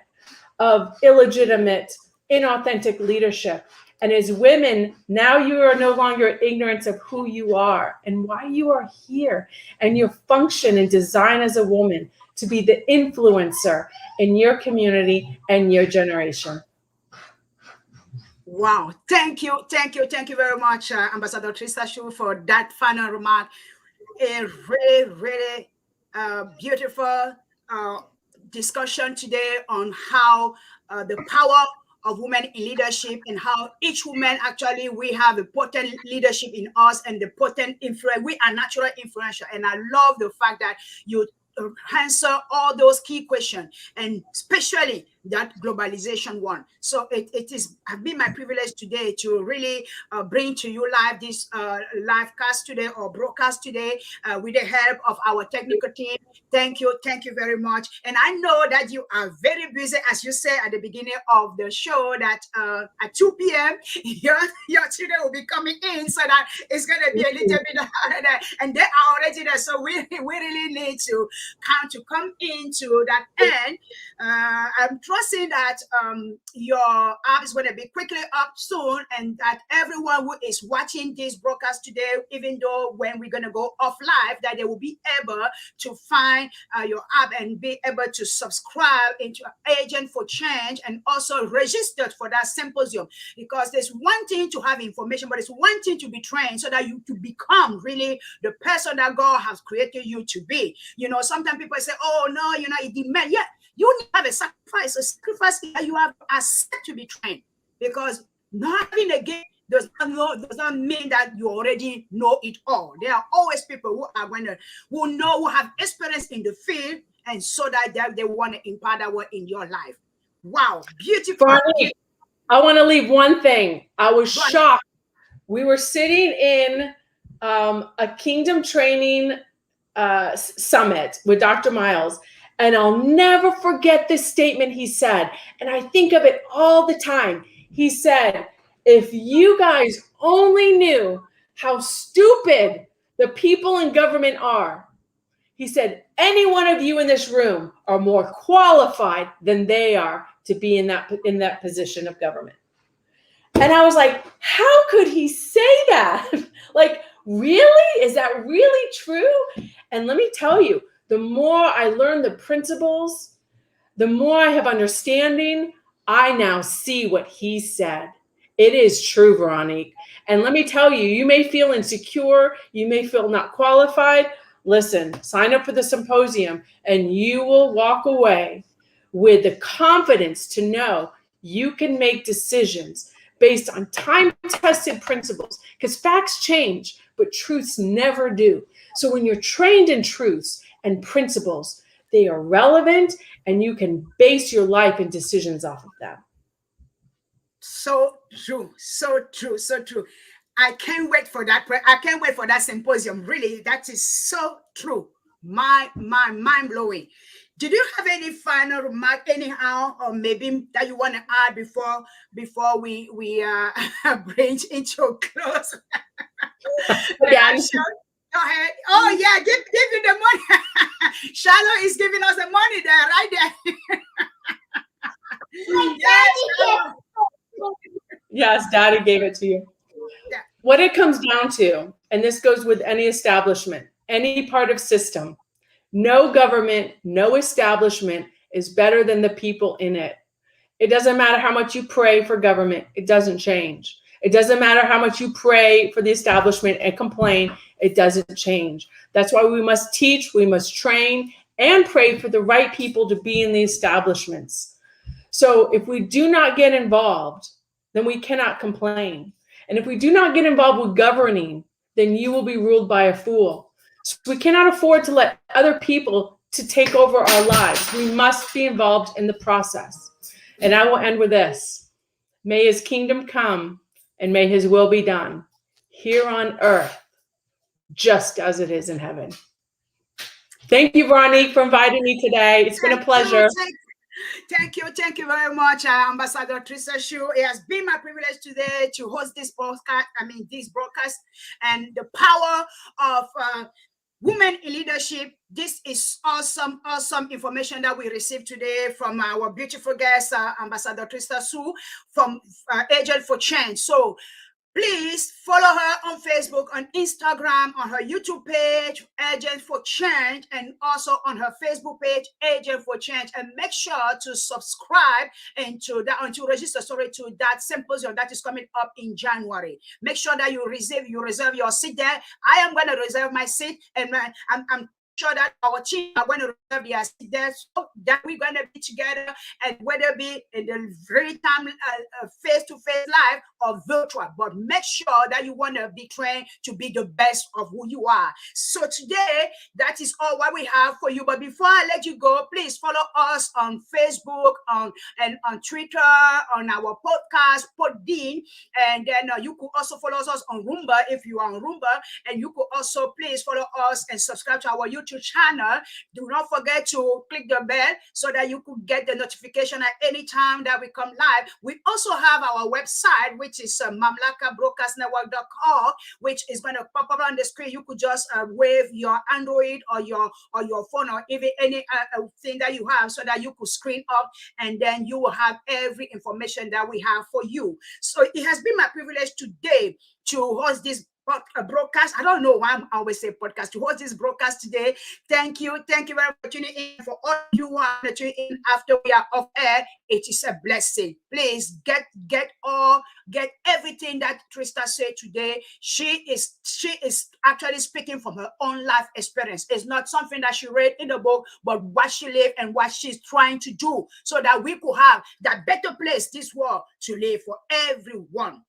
of illegitimate, inauthentic leadership. And as women, now you are no longer in ignorance of who you are and why you are here and your function and design as a woman to be the influencer in your community and your generation. Wow. Thank you very much, Ambassador Trista Shu, for that final remark. A really beautiful discussion today on how the power of women in leadership and how each woman actually, we have a potent leadership in us and the potent influence. We are natural influential. And I love the fact that you answer all those key questions, and especially that globalization one. So it is have been my privilege today to really bring to you live this live cast today or broadcast today with the help of our technical team. Thank you very much. And I know that you are very busy, as you said at the beginning of the show, that at 2 p.m. your children will be coming in, so that it's going to be a little bit harder, and they are already there. So we really need to come into that end. I'm trusting that your app is going to be quickly up soon, and that everyone who is watching this broadcast today, even though when we're going to go off live, that they will be able to find your app and be able to subscribe into Agent for Change and also register for that symposium. Because there's one thing to have information, but it's one thing to be trained so that you to become really the person that God has created you to be. Sometimes people say, oh no, it demands. Yeah, you need to have a sacrifice. A sacrifice that you have accept to be trained. Because not having a gift does not mean that you already know it all. There are always people who have experience in the field, and so that they want to impart that word in your life. Wow, beautiful. Barney, I want to leave one thing. I was shocked. We were sitting in a Kingdom Training summit with Dr. Miles, and I'll never forget this statement he said, and I think of it all the time. He said, if you guys only knew how stupid the people in government are, he said, any one of you in this room are more qualified than they are to be in that position of government. And I was like, how could he say that? Like, really? Is that really true? And let me tell you, the more I learn the principles, the more I have understanding, I now see what he said. It is true, Veronique. And let me tell you, you may feel insecure, you may feel not qualified. Listen, sign up for the symposium and you will walk away with the confidence to know you can make decisions based on time-tested principles, because facts change, but truths never do. So when you're trained in truths and principles, they are relevant and you can base your life and decisions off of them. So true, so true, so true. I can't wait for that. I can't wait for that symposium. Really, that is so true. Mind blowing. Did you have any final remark, anyhow, or maybe that you want to add before we bring into a close? Yeah. Go ahead. Oh yeah, give me the money. Shiloh is giving us the money there, right there. Yes, yes, Daddy gave it to you. Yeah. What it comes down to, and this goes with any establishment, any part of system, no government, no establishment is better than the people in it. It doesn't matter how much you pray for government, it doesn't change. It doesn't matter how much you pray for the establishment and complain, it doesn't change. That's why we must teach, we must train, and pray for the right people to be in the establishments. So if we do not get involved, then we cannot complain. And if we do not get involved with governing, then you will be ruled by a fool. So we cannot afford to let other people to take over our lives. We must be involved in the process. And I will end with this. May his kingdom come and may his will be done here on earth, just as it is in heaven. Thank you, Veronique, for inviting me today. It's been a pleasure. Thank you very much, Ambassador Trista Shu. It has been my privilege today to host this broadcast, and the power of women in leadership. This is awesome information that we received today from our beautiful guest, Ambassador Trista Shu from Agent for Change. So please follow her on Facebook, on Instagram, on her YouTube page, Agent for Change, and also on her Facebook page, Agent for Change. And make sure to subscribe and to register to that symposium that is coming up in January. Make sure that you reserve your seat there. I am going to reserve my seat, and I'm sure that our team are going to reserve their seat there, so that we're going to be together, and whether it be in the very time face-to-face live or virtual, but make sure that you want to be trained to be the best of who you are. So today, that is all what we have for you. But before I let you go, please follow us on Facebook, on Twitter, on our podcast, Podbean, and then you could also follow us on Roomba if you are on Roomba, and you could also please follow us and subscribe to our YouTube YouTube channel. Do not forget to click the bell so that you could get the notification at any time that we come live. We also have our website, which is mamlakakbroadcastnetwork.org, which is going to pop up on the screen. You could just wave your Android or your phone or even any thing that you have so that you could screen up, and then you will have every information that we have for you. So it has been my privilege today to host this broadcast. I don't know why I always say podcast. To host this broadcast today. Thank you very much for tuning in. For all you who are tuning in after we are off air, it is a blessing. Please get everything that Trista said today. She is actually speaking from her own life experience. It's not something that she read in the book, but what she lived and what she's trying to do, so that we could have that better place, this world, to live for everyone.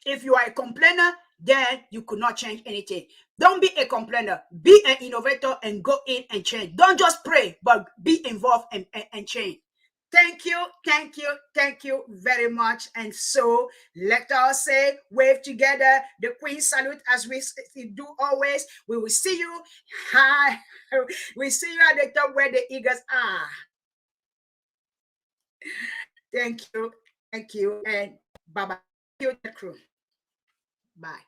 If you are a complainer, then you could not change anything. Don't be a complainer. Be an innovator and go in and change. Don't just pray, but be involved and change. Thank you very much. And so let us say, wave together the Queen salute as we do always. We will see you. Hi. We see you at the top where the eagles are. Thank you, and bye-bye. Thank you, crew. Bye.